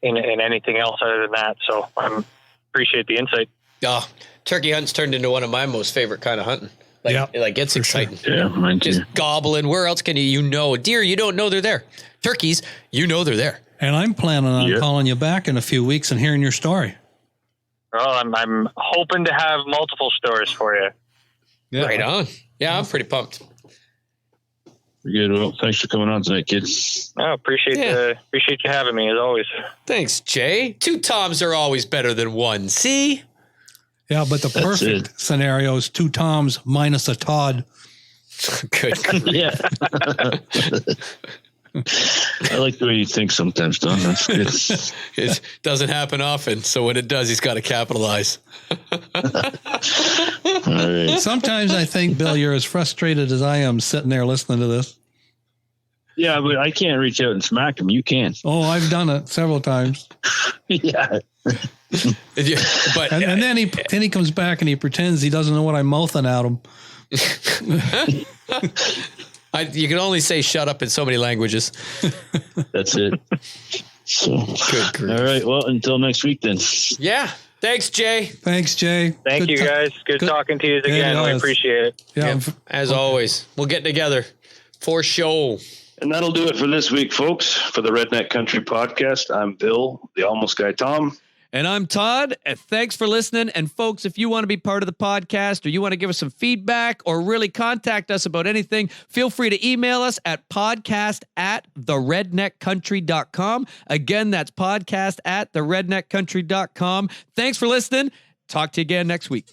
anything else other than that. So I appreciate the insight. Oh, turkey hunting's turned into one of my most favorite kind of hunting. Like it's exciting. Sure. Yeah, mine too. Just gobbling. Where else can deer, you don't know they're there. Turkeys, you know they're there. And I'm planning on calling you back in a few weeks and hearing your story. Well, I'm hoping to have multiple stories for you. Yeah. Right on. Yeah, I'm pretty pumped. Good. Well, thanks for coming on tonight, kids. Oh, appreciate you having me as always. Thanks, Jay. 2 Thoms are always better than 1. See? Yeah, but the perfect scenario is 2 Thoms minus a Todd. Good. Yeah. I like the way you think sometimes, Don. That's good. It doesn't happen often, so when it does, he's got to capitalize. All right. Sometimes I think, Bill, you're as frustrated as I am sitting there listening to this. Yeah, but I can't reach out and smack him. You can. Oh, I've done it several times. Yeah. But and then he comes back and he pretends he doesn't know what I'm mouthing at him. You can only say shut up in so many languages. That's it. So, good grief. All right. Well, until next week then. Yeah. Thanks, Jay. Thanks, Jay. Thank you, guys. Good talking to you again. I appreciate it. Yeah. Yep. As always, we'll get together for show. And that'll do it for this week, folks. For the Redneck Country Podcast, I'm Bill, the almost guy Tom. And I'm Todd. And thanks for listening. And folks, if you want to be part of the podcast or you want to give us some feedback or really contact us about anything, feel free to email us at podcast@theredneckcountry.com. Again, that's podcast@theredneckcountry.com. Thanks for listening. Talk to you again next week.